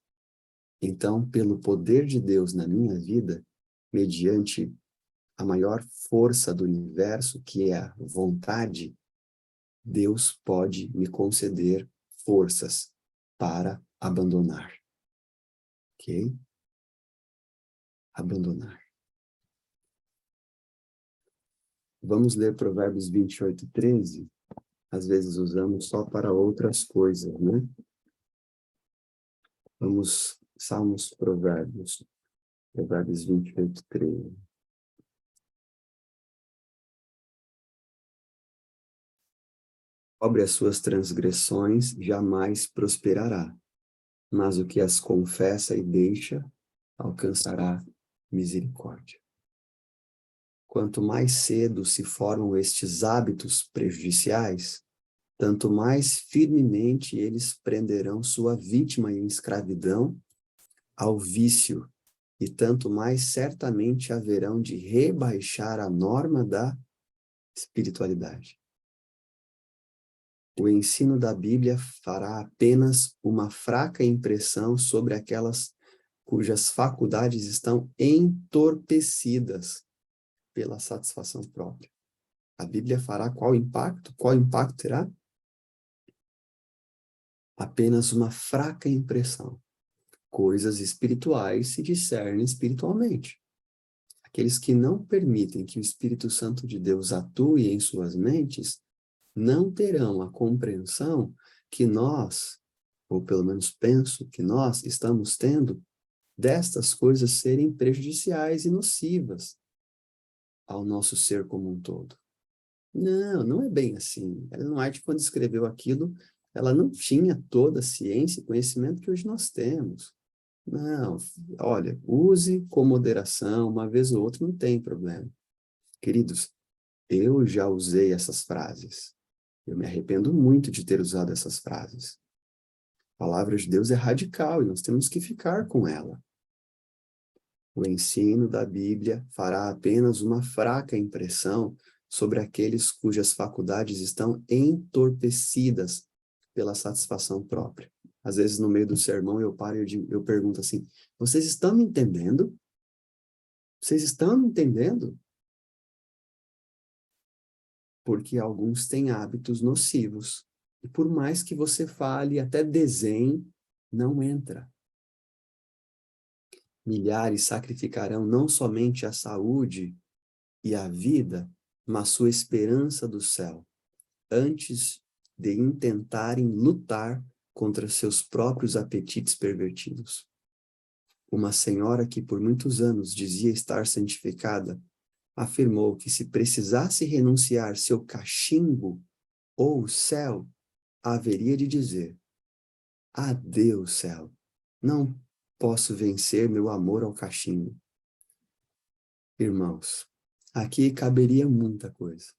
então, pelo poder de Deus na minha vida, mediante a maior força do universo, que é a vontade, Deus pode me conceder forças para abandonar. Ok? Abandonar. Vamos ler Provérbios 28:13. Às vezes usamos só para outras coisas, né? Vamos, Salmos, Provérbios 28:13. Cobre as suas transgressões, jamais prosperará, mas o que as confessa e deixa alcançará misericórdia. Quanto mais cedo se formam estes hábitos prejudiciais, tanto mais firmemente eles prenderão sua vítima em escravidão ao vício, e tanto mais certamente haverão de rebaixar a norma da espiritualidade. O ensino da Bíblia fará apenas uma fraca impressão sobre aquelas cujas faculdades estão entorpecidas pela satisfação própria. A Bíblia fará qual impacto? Qual impacto terá? Apenas uma fraca impressão. Coisas espirituais se discernem espiritualmente. Aqueles que não permitem que o Espírito Santo de Deus atue em suas mentes, não terão a compreensão que nós, ou pelo menos penso que nós estamos tendo, destas coisas serem prejudiciais e nocivas ao nosso ser como um todo. Não, não é bem assim. Ellen White, quando escreveu aquilo, ela não tinha toda a ciência e conhecimento que hoje nós temos. Não, olha, use com moderação, uma vez ou outra não tem problema. Queridos, eu já usei essas frases. Eu me arrependo muito de ter usado essas frases. A palavra de Deus é radical e nós temos que ficar com ela. O ensino da Bíblia fará apenas uma fraca impressão sobre aqueles cujas faculdades estão entorpecidas pela satisfação própria. Às vezes, no meio do sermão, eu paro e eu pergunto assim, vocês estão me entendendo? Vocês estão me entendendo? Porque alguns têm hábitos nocivos. E por mais que você fale, até desenhe, não entra. Milhares sacrificarão não somente a saúde e a vida, mas sua esperança do céu, antes de intentarem lutar contra seus próprios apetites pervertidos. Uma senhora que por muitos anos dizia estar santificada, afirmou que se precisasse renunciar seu cachimbo ou o céu, haveria de dizer, adeus, céu, não posso vencer meu amor ao cachimbo. Irmãos, aqui caberia muita coisa.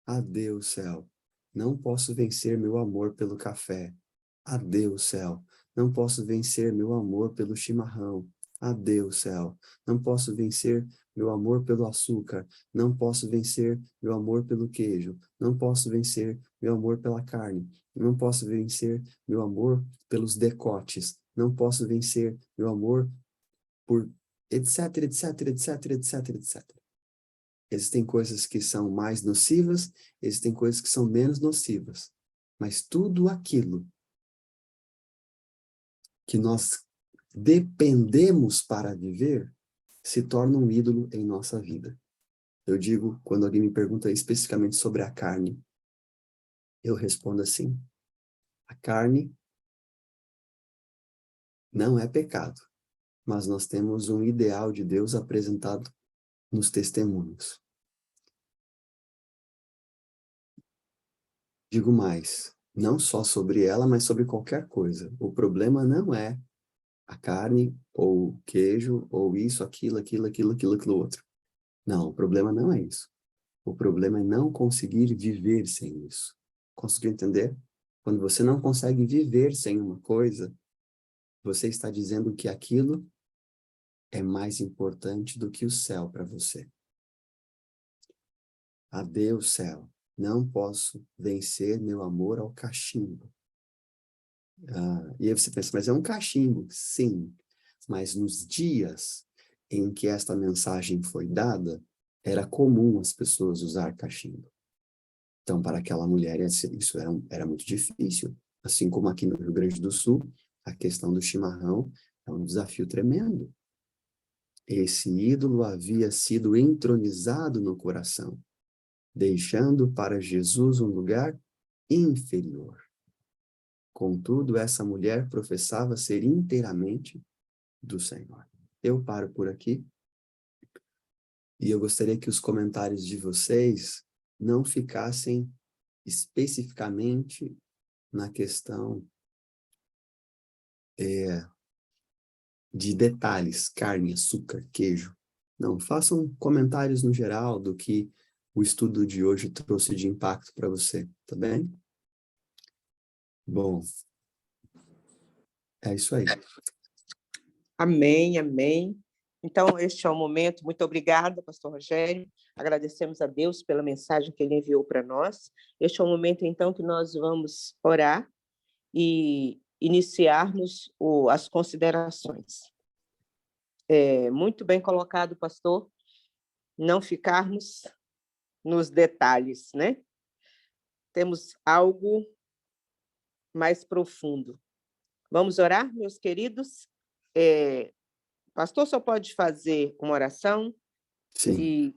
Adeus, céu, não posso vencer meu amor pelo café. Adeus, céu, não posso vencer meu amor pelo chimarrão. Adeus, céu, não posso vencer meu amor pelo açúcar. Não posso vencer meu amor pelo queijo. Não posso vencer meu amor pela carne. Não posso vencer meu amor pelos decotes. Não posso vencer meu amor por etc, etc, etc, etc, etc. Existem coisas que são mais nocivas, existem coisas que são menos nocivas. Mas tudo aquilo que nós dependemos para viver, se torna um ídolo em nossa vida. Eu digo, quando alguém me pergunta especificamente sobre a carne, eu respondo assim, a carne não é pecado, mas nós temos um ideal de Deus apresentado nos testemunhos. Digo mais, não só sobre ela, mas sobre qualquer coisa. O problema não é a carne, ou o queijo, ou isso, aquilo, aquilo outro. Não, o problema não é isso. O problema é não conseguir viver sem isso. Conseguiu entender? Quando você não consegue viver sem uma coisa, você está dizendo que aquilo é mais importante do que o céu para você. Adeus, céu. Não posso vencer meu amor ao cachimbo. E aí você pensa, mas é um cachimbo. Sim, mas nos dias em que esta mensagem foi dada, era comum as pessoas usar cachimbo. Então, para aquela mulher, isso era muito difícil. Assim como aqui no Rio Grande do Sul, a questão do chimarrão é um desafio tremendo. Esse ídolo havia sido entronizado no coração, deixando para Jesus um lugar inferior. Contudo, essa mulher professava ser inteiramente do Senhor. Eu paro por aqui e eu gostaria que os comentários de vocês não ficassem especificamente na questão de detalhes, carne, açúcar, queijo. Não, façam comentários no geral do que o estudo de hoje trouxe de impacto para você, tá bem? Bom, é isso aí. Amém, amém. Então, este é o momento. Muito obrigada, pastor Rogério. Agradecemos a Deus pela mensagem que ele enviou para nós. Este é o momento, então, que nós vamos orar e iniciarmos as considerações. Muito bem colocado, pastor, não ficarmos nos detalhes, né? Temos algo mais profundo. Vamos orar, meus queridos? Pastor, só pode fazer uma oração Sim, e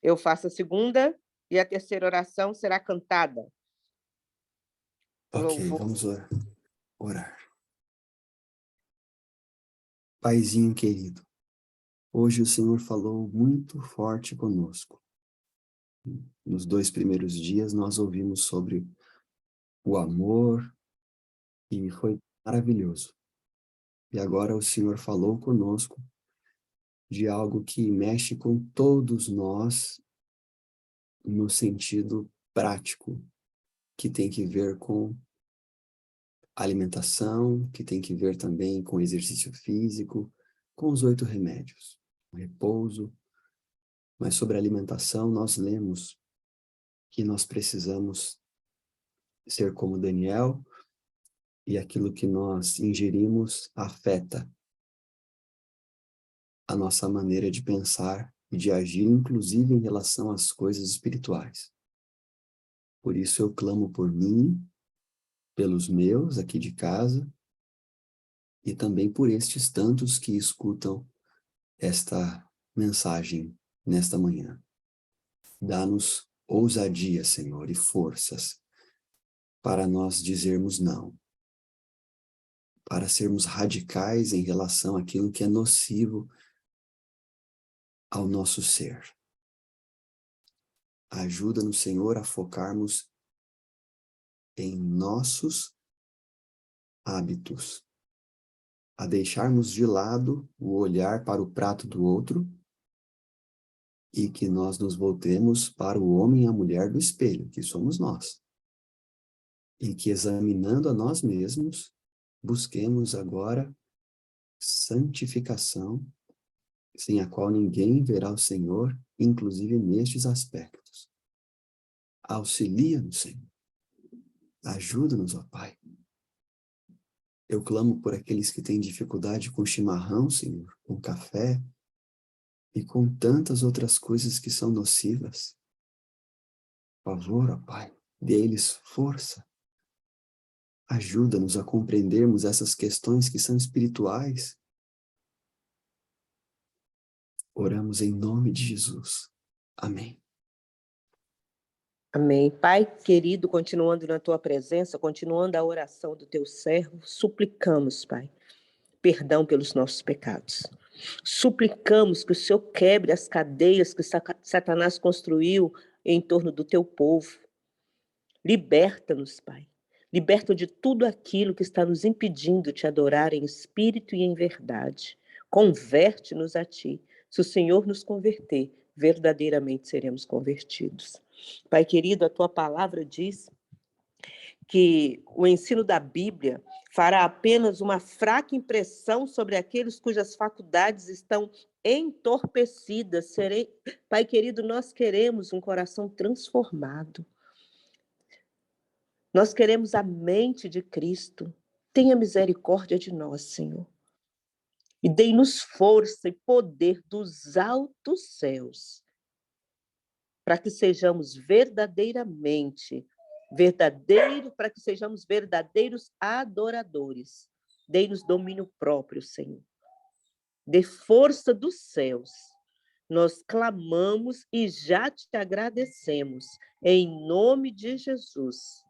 eu faço a segunda e a terceira oração será cantada. ok, Louvor. vamos orar. Paizinho querido, hoje o Senhor falou muito forte conosco. Nos 2 primeiros dias nós ouvimos sobre o amor e foi maravilhoso. E agora o Senhor falou conosco de algo que mexe com todos nós no sentido prático, que tem que ver com alimentação, que tem que ver também com exercício físico, com os 8 remédios, o repouso. Mas sobre alimentação nós lemos que nós precisamos ser como Daniel e aquilo que nós ingerimos afeta a nossa maneira de pensar e de agir, inclusive em relação às coisas espirituais. Por isso eu clamo por mim, pelos meus aqui de casa, e também por estes tantos que escutam esta mensagem nesta manhã. Dá-nos ousadia, Senhor, e forças para nós dizermos não, para sermos radicais em relação àquilo que é nocivo ao nosso ser. Ajuda-nos, Senhor, a focarmos em nossos hábitos, a deixarmos de lado o olhar para o prato do outro e que nós nos voltemos para o homem e a mulher do espelho, que somos nós. E que, examinando a nós mesmos, busquemos agora santificação, sem a qual ninguém verá o Senhor, inclusive nestes aspectos. Auxilia-nos, Senhor. Ajuda-nos, ó Pai. Eu clamo por aqueles que têm dificuldade com chimarrão, Senhor, com café e com tantas outras coisas que são nocivas. Por favor, ó Pai, dê-lhes força. Ajuda-nos a compreendermos essas questões que são espirituais. Oramos em nome de Jesus. Amém. Amém. Pai querido, continuando na tua presença, continuando a oração do teu servo, suplicamos, Pai, perdão pelos nossos pecados. Suplicamos que o Senhor quebre as cadeias que Satanás construiu em torno do teu povo. Liberta-nos, Pai. Liberta de tudo aquilo que está nos impedindo de te adorar em espírito e em verdade. Converte-nos a ti. Se o Senhor nos converter, verdadeiramente seremos convertidos. Pai querido, a tua palavra diz que o ensino da Bíblia fará apenas uma fraca impressão sobre aqueles cujas faculdades estão entorpecidas. Pai querido, nós queremos um coração transformado. Nós queremos a mente de Cristo. Tenha misericórdia de nós, Senhor. E dê-nos força e poder dos altos céus, para que sejamos para que sejamos verdadeiros adoradores. Dê-nos domínio próprio, Senhor. Dê força dos céus. Nós clamamos e já te agradecemos, em nome de Jesus,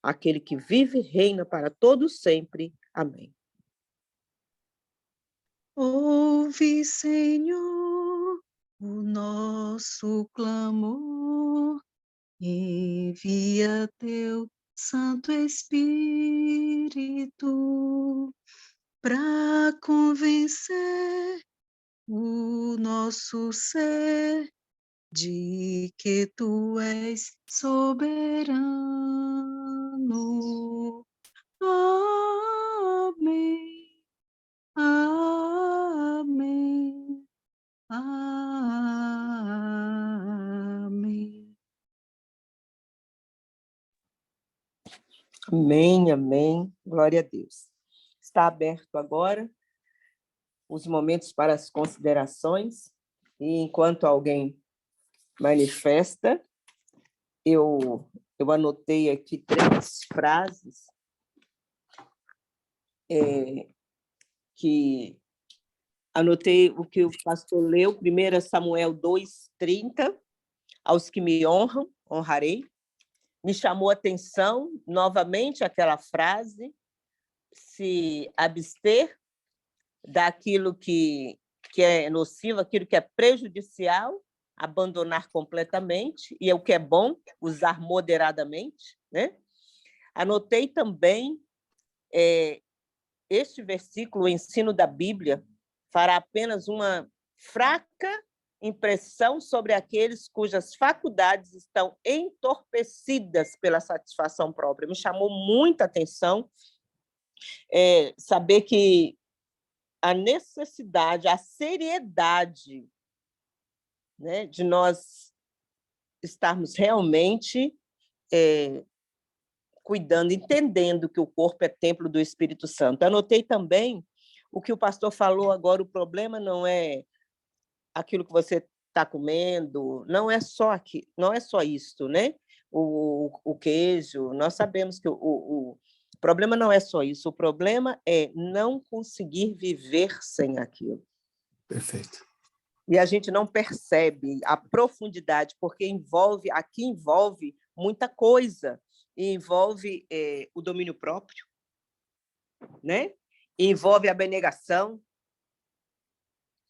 aquele que vive e reina para todos sempre. Amém. Ouve, Senhor, o nosso clamor, envia teu Santo Espírito para convencer o nosso ser de que tu és soberano. Amém, amém, amém. Amém, amém. Glória a Deus. Está aberto agora os momentos para as considerações. E enquanto alguém manifesta, eu anotei aqui 3 frases que anotei o que o pastor leu, 1 Samuel 2:30, aos que me honram, honrarei. Me chamou a atenção novamente aquela frase, se abster daquilo que é nocivo, aquilo que é prejudicial, abandonar completamente, e o que é bom, usar moderadamente, né? Anotei também este versículo, o ensino da Bíblia, fará apenas uma fraca impressão sobre aqueles cujas faculdades estão entorpecidas pela satisfação própria. Me chamou muita atenção saber que a necessidade, a seriedade, né, de nós estarmos realmente cuidando, entendendo que o corpo é templo do Espírito Santo. Anotei também o que o pastor falou agora, o problema não é aquilo que você está comendo, não é só isso, né? O queijo, nós sabemos que o problema não é só isso, o problema é não conseguir viver sem aquilo. Perfeito. E a gente não percebe a profundidade, porque envolve muita coisa, envolve o domínio próprio, né? Envolve a abnegação.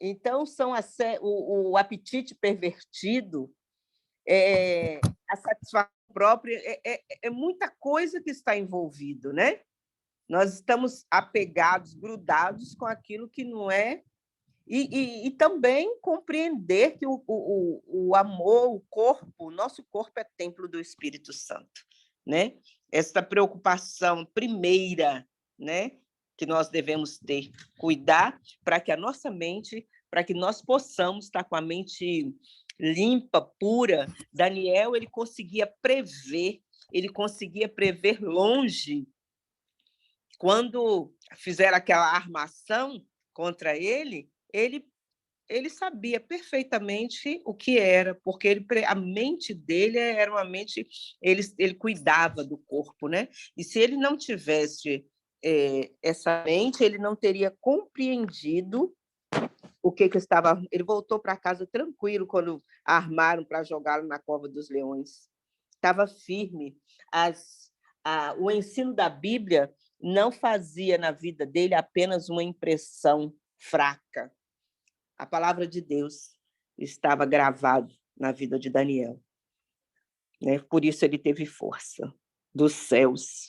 Então, são o apetite pervertido, a satisfação própria, é muita coisa que está envolvido, né? Nós estamos apegados, grudados com aquilo que não é, e também compreender que o amor, o corpo, o nosso corpo é templo do Espírito Santo, né? Essa preocupação primeira, né, que nós devemos ter, cuidar para que a nossa mente, para que nós possamos estar com a mente limpa, pura. Daniel, ele conseguia prever longe. Quando fizeram aquela armação contra ele sabia perfeitamente o que era, porque a mente dele era uma mente, ele cuidava do corpo, né? E se ele não tivesse essa mente, ele não teria compreendido o que estava. Ele voltou para casa tranquilo quando armaram para jogá-lo na cova dos leões. Estava firme. O ensino da Bíblia não fazia na vida dele apenas uma impressão fraca. A palavra de Deus estava gravada na vida de Daniel, né? Por isso ele teve força dos céus.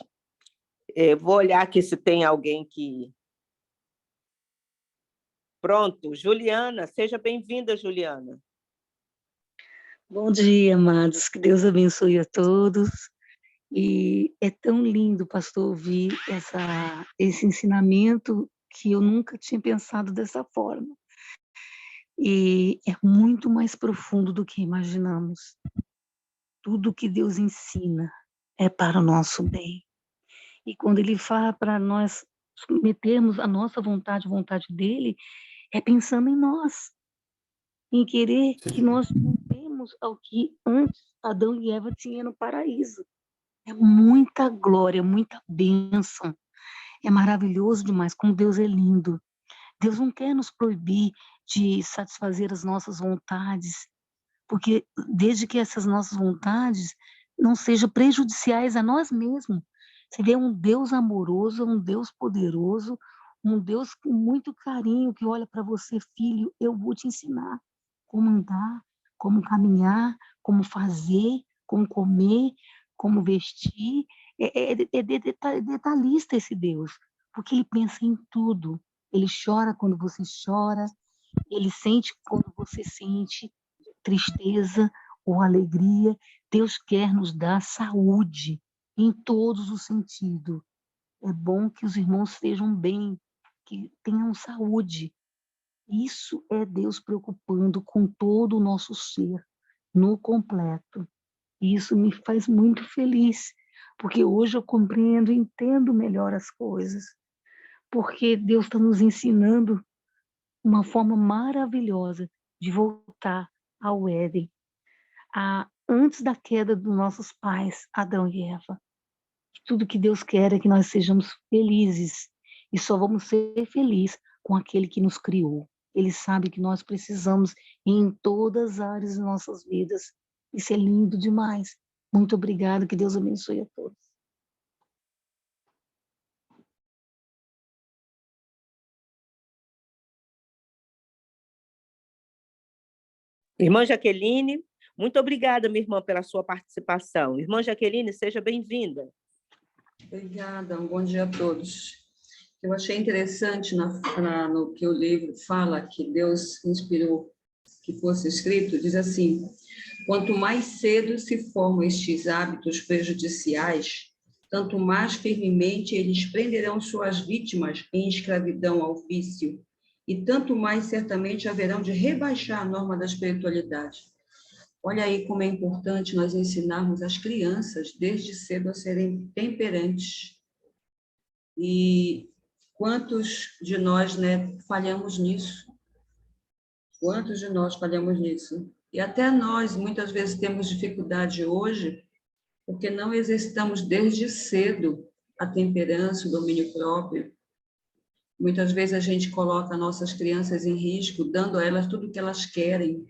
Vou olhar aqui se tem alguém que... Pronto, Juliana, seja bem-vinda, Juliana. Bom dia, amados, que Deus abençoe a todos. E é tão lindo, pastor, ouvir esse ensinamento que eu nunca tinha pensado dessa forma. E é muito mais profundo do que imaginamos. Tudo que Deus ensina é para o nosso bem. E quando Ele fala para nós submetermos a nossa vontade, a vontade dEle, é pensando em nós, em querer que nós voltemos ao que antes Adão e Eva tinham no paraíso. É muita glória, muita bênção. É maravilhoso demais, como Deus é lindo. Deus não quer nos proibir de satisfazer as nossas vontades, porque desde que essas nossas vontades não sejam prejudiciais a nós mesmos. Você vê um Deus amoroso, um Deus poderoso, um Deus com muito carinho que olha para você, filho, eu vou te ensinar como andar, como caminhar, como fazer, como comer, como vestir. É detalhista esse Deus. porque Ele pensa em tudo. Ele chora quando você chora, Ele sente quando você sente tristeza ou alegria. Deus quer nos dar saúde em todos os sentidos. É bom que os irmãos estejam bem, que tenham saúde. Isso é Deus preocupando com todo o nosso ser, no completo. E isso me faz muito feliz, porque hoje eu compreendo e entendo melhor as coisas, porque Deus está nos ensinando uma forma maravilhosa de voltar ao Éden, antes da queda dos nossos pais, Adão e Eva. Tudo que Deus quer é que nós sejamos felizes, e só vamos ser felizes com aquele que nos criou. Ele sabe que nós precisamos em todas as áreas de nossas vidas. Isso é lindo demais. Muito obrigada, que Deus abençoe a todos. Irmã Jaqueline, muito obrigada, minha irmã, pela sua participação. Irmã Jaqueline, seja bem-vinda. Obrigada, um bom dia a todos. Eu achei interessante no que o livro fala, que Deus inspirou que fosse escrito, diz assim: quanto mais cedo se formam estes hábitos prejudiciais, tanto mais firmemente eles prenderão suas vítimas em escravidão ao vício, e tanto mais certamente haverão de rebaixar a norma da espiritualidade. Olha aí como é importante nós ensinarmos as crianças desde cedo a serem temperantes. E quantos de nós, né, falhamos nisso? Quantos de nós falhamos nisso? E até nós, muitas vezes, temos dificuldade hoje, porque não exercitamos desde cedo a temperança, o domínio próprio. Muitas vezes a gente coloca nossas crianças em risco, dando a elas tudo o que elas querem.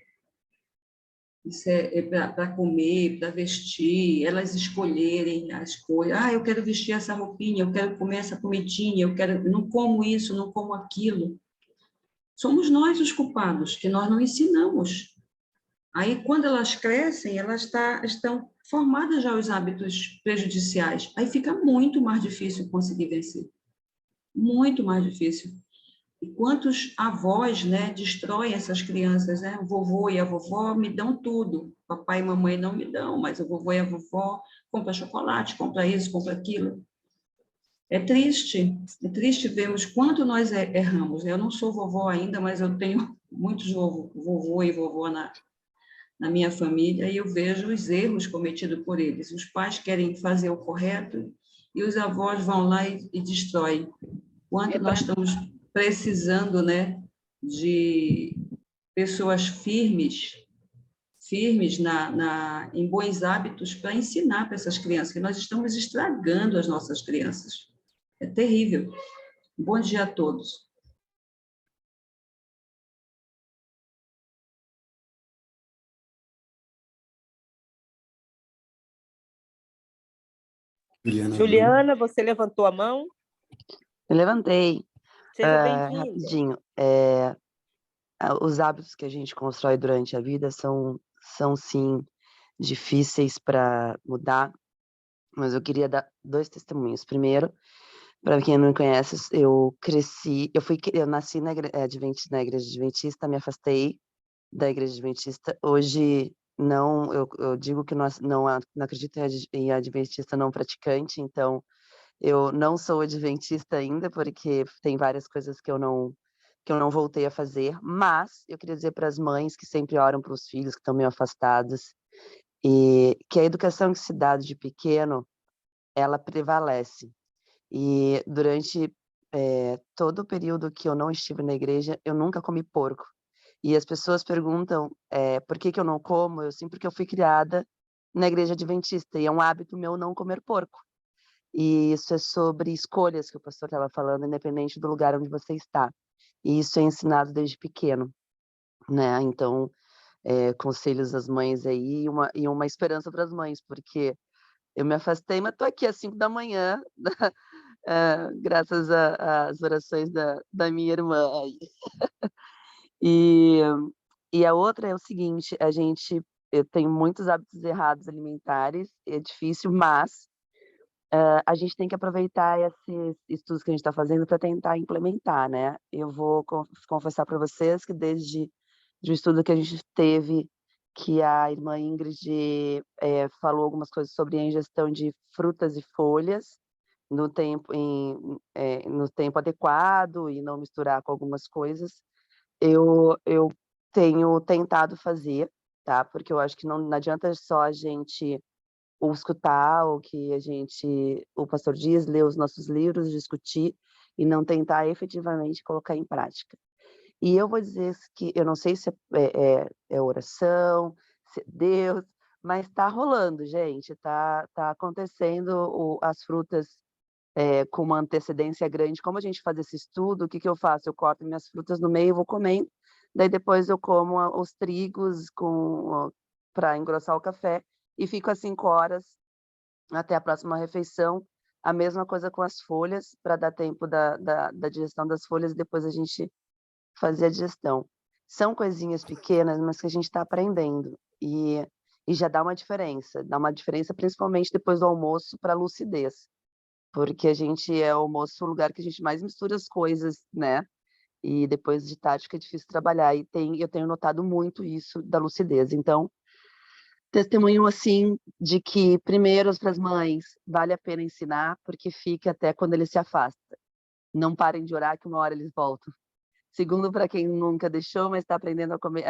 Isso é para comer, para vestir, elas escolherem as coisas. Ah, eu quero vestir essa roupinha, eu quero comer essa comidinha, eu não como isso, não como aquilo. Somos nós os culpados, que nós não ensinamos. Aí, quando elas crescem, elas estão formadas já os hábitos prejudiciais. Aí fica muito mais difícil conseguir vencer. Muito mais difícil. E quantos avós, né, destroem essas crianças, né? O vovô e a vovó me dão tudo. Papai e mamãe não me dão, mas o vovô e a vovó compram chocolate, compram isso, compram aquilo. É triste vermos quanto nós erramos. Eu não sou vovó ainda, mas eu tenho muitos vovô e vovó na minha família, e eu vejo os erros cometidos por eles. Os pais querem fazer o correto e os avós vão lá e destroem. Quanto nós estamos precisando, né, de pessoas firmes em bons hábitos para ensinar para essas crianças, que nós estamos estragando as nossas crianças. É terrível. Bom dia a todos. Juliana, você levantou a mão? Eu levantei. Seja bem-vinda. Rapidinho. Os hábitos que a gente constrói durante a vida são sim, difíceis para mudar, mas eu queria dar 2 testemunhos. Primeiro, para quem não me conhece, eu nasci na igreja adventista, me afastei da igreja adventista. Hoje, não, eu digo que não acredito em adventista não praticante, então eu não sou adventista ainda, porque tem várias coisas que eu não voltei a fazer, mas eu queria dizer para as mães que sempre oram para os filhos que estão meio afastados, e que a educação que se dá de pequeno, ela prevalece. E durante todo o período que eu não estive na igreja, eu nunca comi porco. E as pessoas perguntam por que eu não como, porque eu fui criada na igreja adventista, e é um hábito meu não comer porco. E isso é sobre escolhas que o pastor estava falando, independente do lugar onde você está. E isso é ensinado desde pequeno, né? Então, conselhos às mães aí e uma esperança para as mães, porque eu me afastei, mas estou aqui às 5 da manhã, graças às orações da minha irmã. E a outra é o seguinte, eu tenho muitos hábitos errados alimentares, é difícil, mas a gente tem que aproveitar esses estudos que a gente está fazendo para tentar implementar, né. Eu vou confessar para vocês que desde de um estudo que a gente teve, que a irmã Ingrid, falou algumas coisas sobre a ingestão de frutas e folhas no tempo adequado e não misturar com algumas coisas, eu tenho tentado fazer, tá, porque eu acho que não adianta só a gente ou escutar o que o pastor diz, ler os nossos livros, discutir e não tentar efetivamente colocar em prática. E eu vou dizer que eu não sei se é oração, se é Deus, mas está rolando, gente, tá acontecendo as frutas, com uma antecedência grande. Como a gente faz esse estudo, o que eu faço? Eu corto minhas frutas no meio e vou comendo, daí depois eu como os trigos para engrossar o café e fico às 5 horas até a próxima refeição. A mesma coisa com as folhas, para dar tempo da digestão das folhas, depois a gente fazer a digestão. São coisinhas pequenas, mas que a gente está aprendendo e já dá uma diferença principalmente depois do almoço para a lucidez, porque o almoço é o lugar que a gente mais mistura as coisas, né, e depois de tarde fica difícil trabalhar e eu tenho notado muito isso da lucidez. Então, testemunho, assim, de que, primeiro, para as mães, vale a pena ensinar, porque fica até quando ele se afasta. Não parem de orar, que uma hora eles voltam. Segundo, para quem nunca deixou, mas está aprendendo a comer,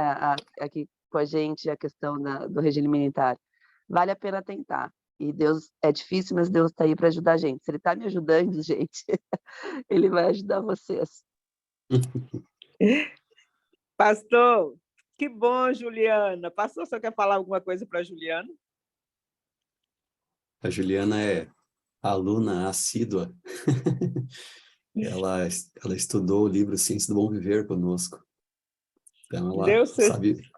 aqui com a gente, a questão do regime alimentar, vale a pena tentar. E Deus, é difícil, mas Deus está aí para ajudar a gente. Se Ele está me ajudando, gente, Ele vai ajudar vocês. Pastor, que bom, Juliana. Pastor, você quer falar alguma coisa para a Juliana? A Juliana é aluna assídua. Ela estudou o livro Ciência do Bom Viver conosco. Então, ela Deus sabe...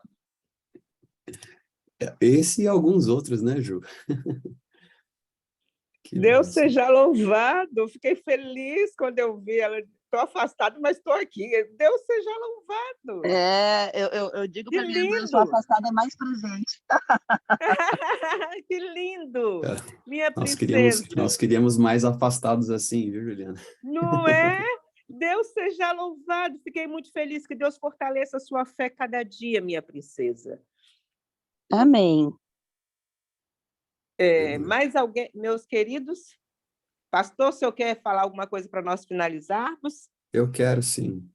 Esse e alguns outros, né, Ju? Que Deus bênção. seja louvado. Fiquei feliz quando eu vi ela. Estou afastada, mas estou aqui. Deus seja louvado. Eu digo Que para minha irmã, eu sou lindo. afastada, é mais presente. Que lindo. É, Minha nós princesa. queríamos mais afastados assim, viu, Juliana? Não é? Deus seja louvado. Fiquei muito feliz. Que Deus fortaleça a sua fé cada dia, minha princesa. Amém. Mais alguém, meus queridos? Pastor, o senhor quer falar alguma coisa para nós finalizarmos? Eu quero, sim.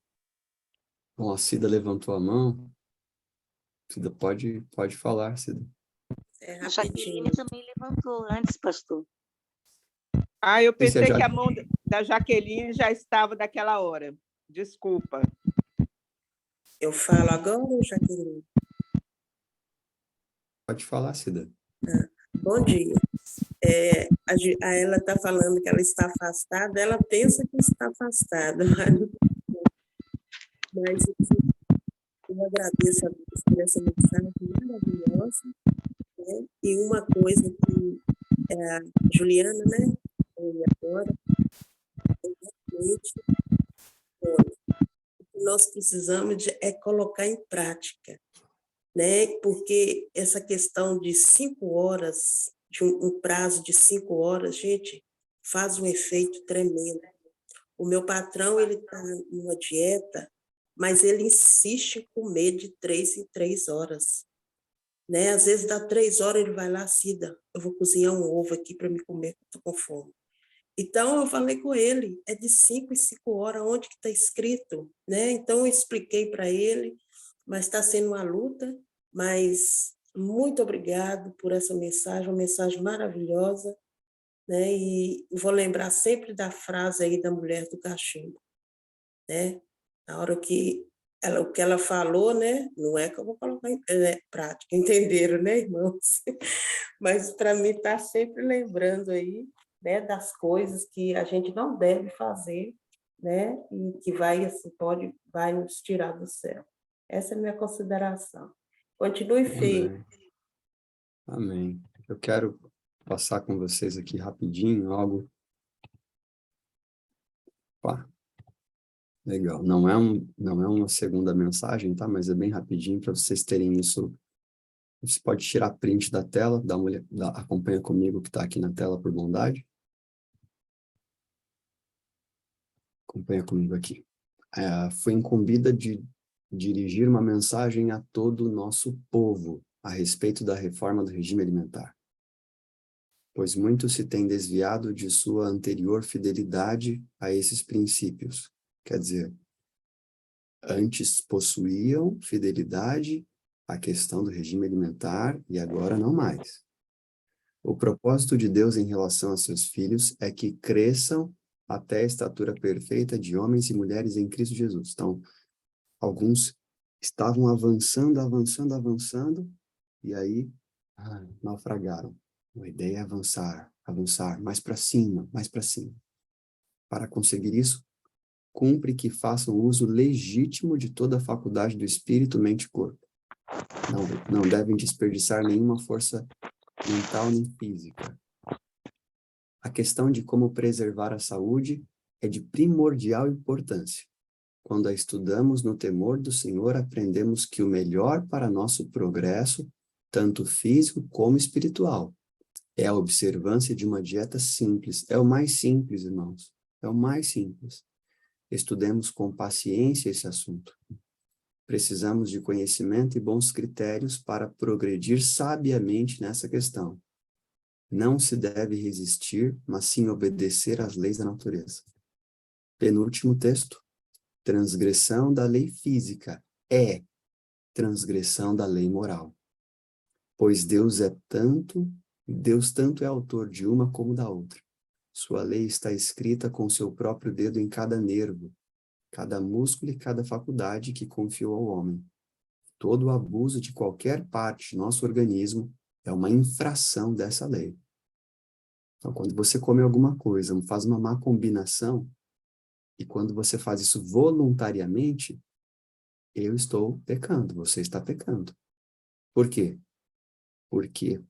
Bom, a Cida levantou a mão. Cida, pode falar, Cida. A Jaqueline também levantou antes, pastor. Eu Esse é pensei que a mão da Jaqueline já estava daquela hora. Desculpa. Eu falo agora, Jaqueline? Pode falar, Cida. Bom dia. Ela está falando que ela está afastada, ela pensa que está afastada. Mas eu agradeço a Deus por essa mensagem maravilhosa. Né? E uma coisa que a Juliana, né, agora, realmente, o que nós precisamos é colocar em prática, né? Porque essa questão de 5 horas, de um prazo de 5 horas, gente, faz um efeito tremendo. O meu patrão, ele está numa dieta, mas ele insiste em comer de 3 em 3 horas. Né? Às vezes dá 3 horas, ele vai lá, Cida, eu vou cozinhar um ovo aqui para me comer, estou com fome. Então, eu falei com ele, é de 5 em 5 horas, onde que está escrito? Né? Então, eu expliquei para ele, mas está sendo uma luta, mas muito obrigado por essa mensagem, uma mensagem maravilhosa, né? E vou lembrar sempre da frase aí da mulher do cachimbo, né? Na hora que o que ela falou, né? Não é que eu vou colocar em prática, entenderam, né, irmãos? Mas para mim está sempre lembrando aí, né, das coisas que a gente não deve fazer, né? E que vai nos tirar do céu. Essa é a minha consideração. Continue firme. Amém. Eu quero passar com vocês aqui rapidinho algo. Opa. Legal. Não é uma segunda mensagem, tá? Mas é bem rapidinho para vocês terem isso. Você pode tirar print da tela, acompanha comigo que está aqui na tela por bondade. Acompanha comigo aqui. Foi incumbida de dirigir uma mensagem a todo o nosso povo a respeito da reforma do regime alimentar, pois muito se tem desviado de sua anterior fidelidade a esses princípios. Quer dizer, antes possuíam fidelidade à questão do regime alimentar e agora não mais. O propósito de Deus em relação a seus filhos é que cresçam até a estatura perfeita de homens e mulheres em Cristo Jesus. Então, alguns estavam avançando, e aí naufragaram. A ideia é avançar, mais para cima, mais para cima. Para conseguir isso, cumpre que façam uso legítimo de toda a faculdade do espírito, mente e corpo. Não devem desperdiçar nenhuma força mental nem física. A questão de como preservar a saúde é de primordial importância. Quando a estudamos no temor do Senhor, aprendemos que o melhor para nosso progresso, tanto físico como espiritual, é a observância de uma dieta simples. É o mais simples, irmãos. É o mais simples. Estudemos com paciência esse assunto. Precisamos de conhecimento e bons critérios para progredir sabiamente nessa questão. Não se deve resistir, mas sim obedecer às leis da natureza. Penúltimo texto. Transgressão da lei física é transgressão da lei moral. Pois Deus tanto é autor de uma como da outra. Sua lei está escrita com seu próprio dedo em cada nervo, cada músculo e cada faculdade que confiou ao homem. Todo abuso de qualquer parte de nosso organismo é uma infração dessa lei. Então, quando você come alguma coisa, faz uma má combinação, e quando você faz isso voluntariamente, eu estou pecando, você está pecando. Por quê? Porque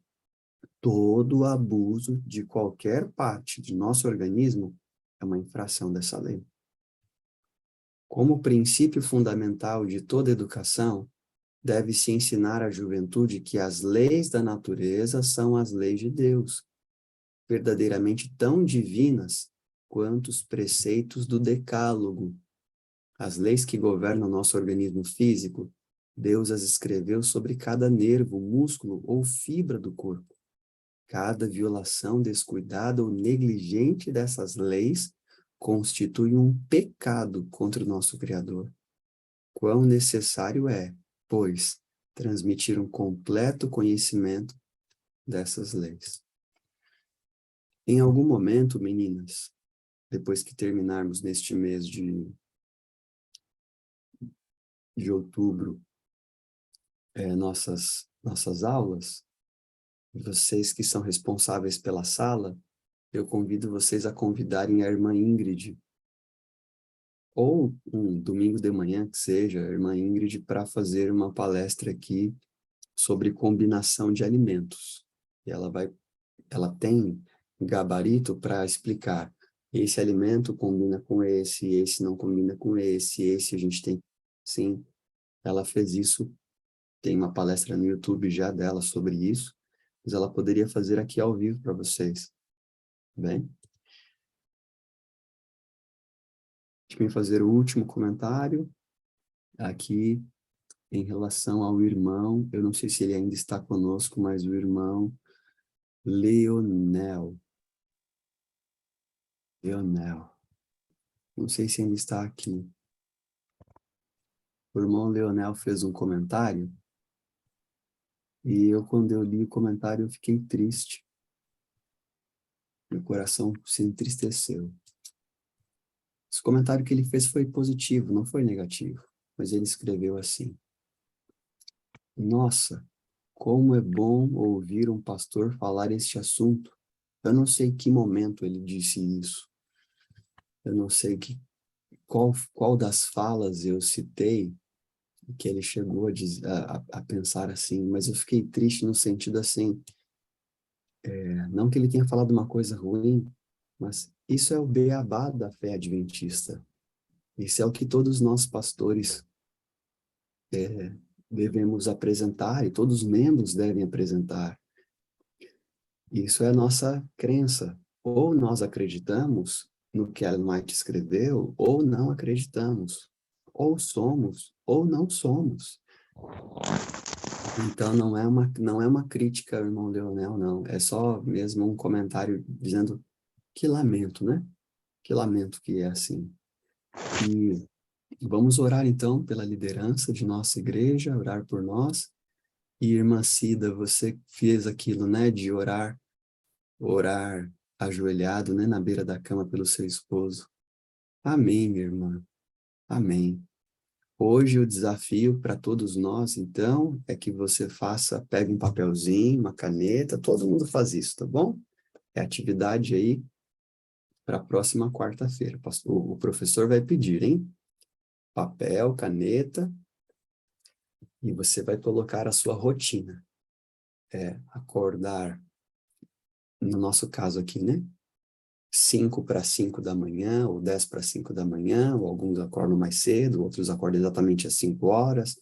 todo abuso de qualquer parte de nosso organismo é uma infração dessa lei. Como princípio fundamental de toda educação, deve-se ensinar à juventude que as leis da natureza são as leis de Deus, verdadeiramente tão divinas quanto os preceitos do Decálogo. As leis que governam nosso organismo físico, Deus as escreveu sobre cada nervo, músculo ou fibra do corpo. Cada violação descuidada ou negligente dessas leis constitui um pecado contra o nosso Criador. Quão necessário é, pois, transmitir um completo conhecimento dessas leis. Em algum momento, meninas, depois que terminarmos neste mês de outubro, nossas aulas, vocês que são responsáveis pela sala, eu convido vocês a convidarem a irmã Ingrid, ou um domingo de manhã que seja, a irmã Ingrid, para fazer uma palestra aqui sobre combinação de alimentos. E ela tem gabarito para explicar, esse alimento combina com esse não combina com esse a gente tem, sim, ela fez isso, tem uma palestra no YouTube já dela sobre isso, mas ela poderia fazer aqui ao vivo para vocês, bem? Deixa eu fazer o último comentário aqui em relação ao irmão, eu não sei se ele ainda está conosco, mas o irmão Leonel, não sei se ainda está aqui. O irmão Leonel fez um comentário, e quando eu li o comentário, eu fiquei triste. Meu coração se entristeceu. Esse comentário que ele fez foi positivo, não foi negativo, mas ele escreveu assim: nossa, como é bom ouvir um pastor falar este assunto. Eu não sei que momento ele disse isso. Eu não sei qual das falas eu citei que ele chegou a pensar assim, mas eu fiquei triste no sentido assim, não que ele tenha falado uma coisa ruim, mas isso é o beabá da fé adventista. Isso é o que todos nós pastores devemos apresentar, e todos os membros devem apresentar. Isso é a nossa crença. Ou nós acreditamos no que Ellen White escreveu, ou não acreditamos, ou somos, ou não somos. Então, não é uma crítica ao irmão Leonel, não. É só mesmo um comentário dizendo que lamento, né? Que lamento que é assim. E vamos orar, então, pela liderança de nossa igreja, orar por nós. E, irmã Cida, você fez aquilo, né, de orar ajoelhado, né, na beira da cama pelo seu esposo. Amém, minha irmã. Amém. Hoje o desafio para todos nós, então, é que você pegue um papelzinho, uma caneta, todo mundo faz isso, tá bom? É atividade aí para a próxima quarta-feira. O professor vai pedir, hein? Papel, caneta, e você vai colocar a sua rotina. Acordar, no nosso caso aqui, né? 5 para 5 da manhã, ou 10 para 5 da manhã, ou alguns acordam mais cedo, outros acordam exatamente às 5 horas.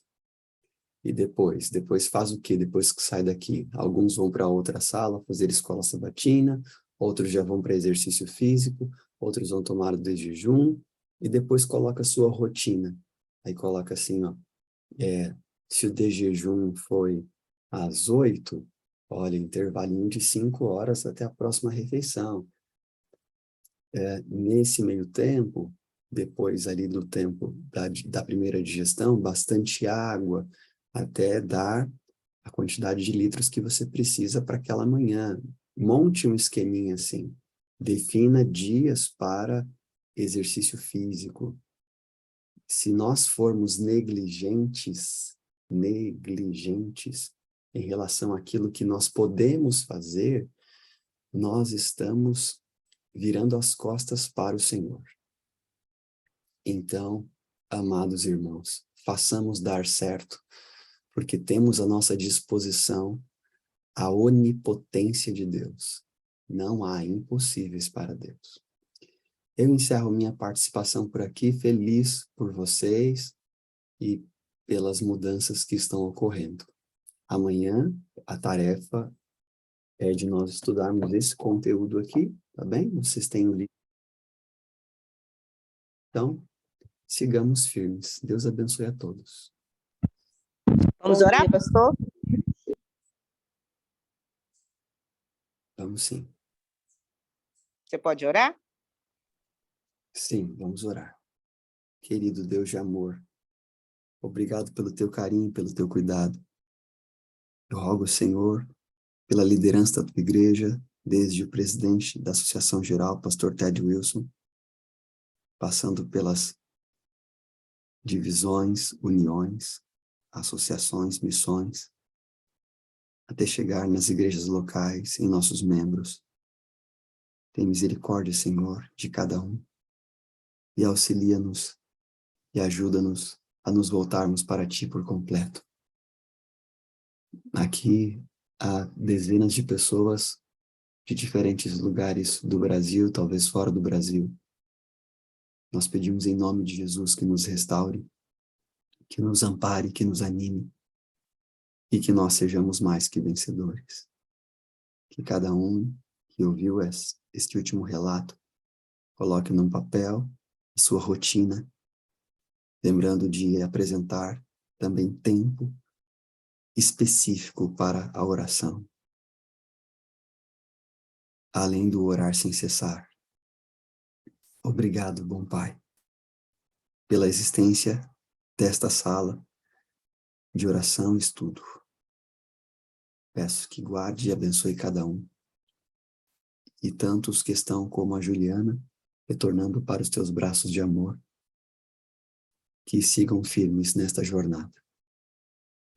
E depois faz o quê? Depois que sai daqui, alguns vão para outra sala fazer escola sabatina, outros já vão para exercício físico, outros vão tomar o de jejum, e depois coloca a sua rotina. Aí coloca assim, ó, se o de jejum foi às 8, olha, intervalinho de 5 horas até a próxima refeição. Nesse meio tempo, depois ali do tempo da primeira digestão, bastante água, até dar a quantidade de litros que você precisa para aquela manhã. Monte um esqueminha assim. Defina dias para exercício físico. Se nós formos negligentes em relação àquilo que nós podemos fazer, nós estamos virando as costas para o Senhor. Então, amados irmãos, façamos dar certo, porque temos à nossa disposição a onipotência de Deus. Não há impossíveis para Deus. Eu encerro minha participação por aqui, feliz por vocês e pelas mudanças que estão ocorrendo. Amanhã, a tarefa é de nós estudarmos esse conteúdo aqui, tá bem? Vocês têm o livro. Então, sigamos firmes. Deus abençoe a todos. Vamos orar, pastor? Vamos sim. Você pode orar? Sim, vamos orar. Querido Deus de amor, obrigado pelo teu carinho, pelo teu cuidado. Eu rogo, Senhor, pela liderança da tua igreja, desde o presidente da Associação Geral, pastor Ted Wilson, passando pelas divisões, uniões, associações, missões, até chegar nas igrejas locais, em nossos membros. Tem misericórdia, Senhor, de cada um e auxilia-nos e ajuda-nos a nos voltarmos para Ti por completo. Aqui há dezenas de pessoas de diferentes lugares do Brasil, talvez fora do Brasil. Nós pedimos em nome de Jesus que nos restaure, que nos ampare, que nos anime e que nós sejamos mais que vencedores. Que cada um que ouviu este último relato coloque num papel a sua rotina, lembrando de apresentar também tempo específico para a oração, além do orar sem cessar. Obrigado, bom Pai, pela existência desta sala de oração e estudo. Peço que guarde e abençoe cada um, e tanto os que estão como a Juliana, retornando para os teus braços de amor, que sigam firmes nesta jornada.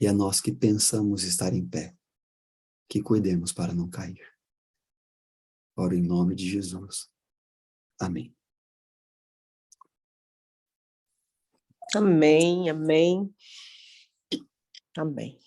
E a nós que pensamos estar em pé, que cuidemos para não cair. Oro em nome de Jesus. Amém. Amém, amém, amém.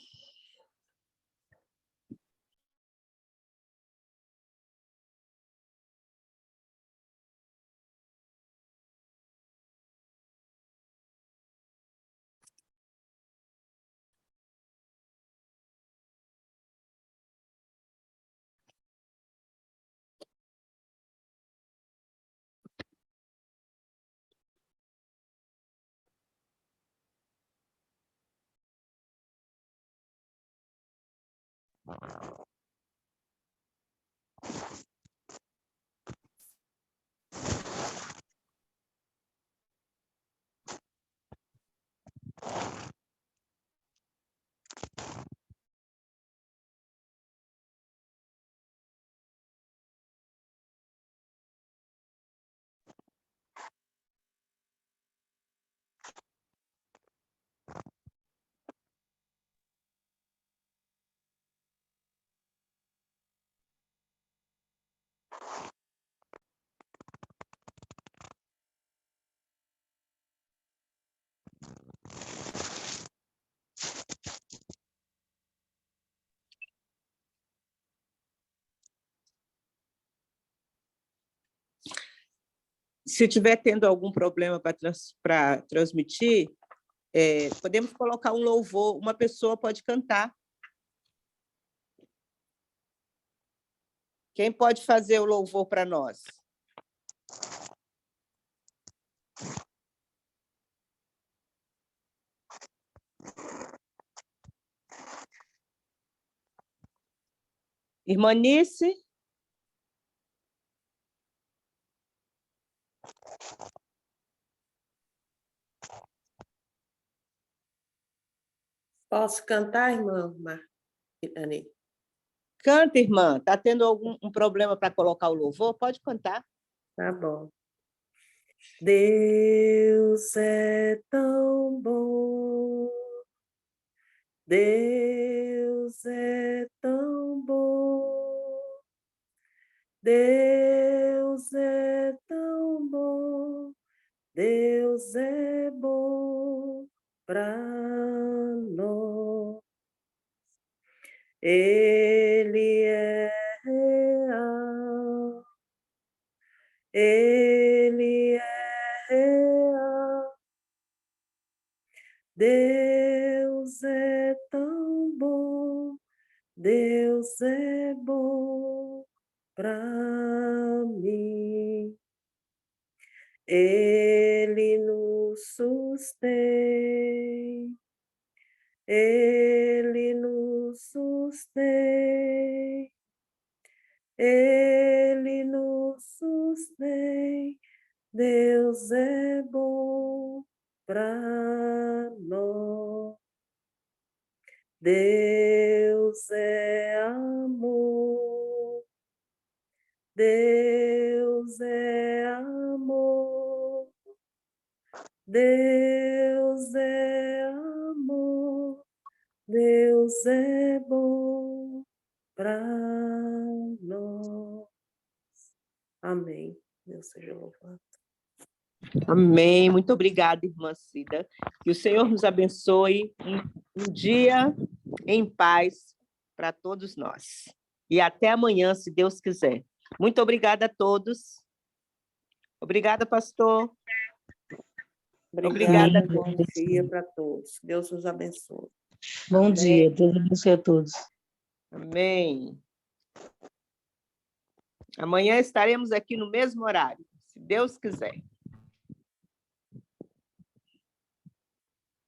Se tiver tendo algum problema para transmitir, podemos colocar um louvor, uma pessoa pode cantar. Quem pode fazer o louvor para nós? Irmã Nice? Posso cantar, irmã Marani? Canta, irmã. Está tendo algum problema para colocar o louvor? Pode cantar. Tá bom. Deus é tão bom, Deus é tão bom, Deus é tão bom, Deus é bom para nós. Ele é real, Ele é real. Deus é tão bom, Deus é bom para mim. Ele nos sustém, Ele nos sustém, Ele nos sustém. Deus é bom para nós. Deus é amor, Deus é amor, Deus é amor, Deus é bom para nós. Amém. Deus seja louvado. Amém. Muito obrigada, irmã Cida. Que o Senhor nos abençoe um dia em paz para todos nós. E até amanhã, se Deus quiser. Muito obrigada a todos. Obrigada, pastor. Obrigada, Obrigada. bom dia para todos. Deus nos abençoe. Bom Amém. dia, Deus abençoe a todos. Amém. Amanhã estaremos aqui no mesmo horário, se Deus quiser.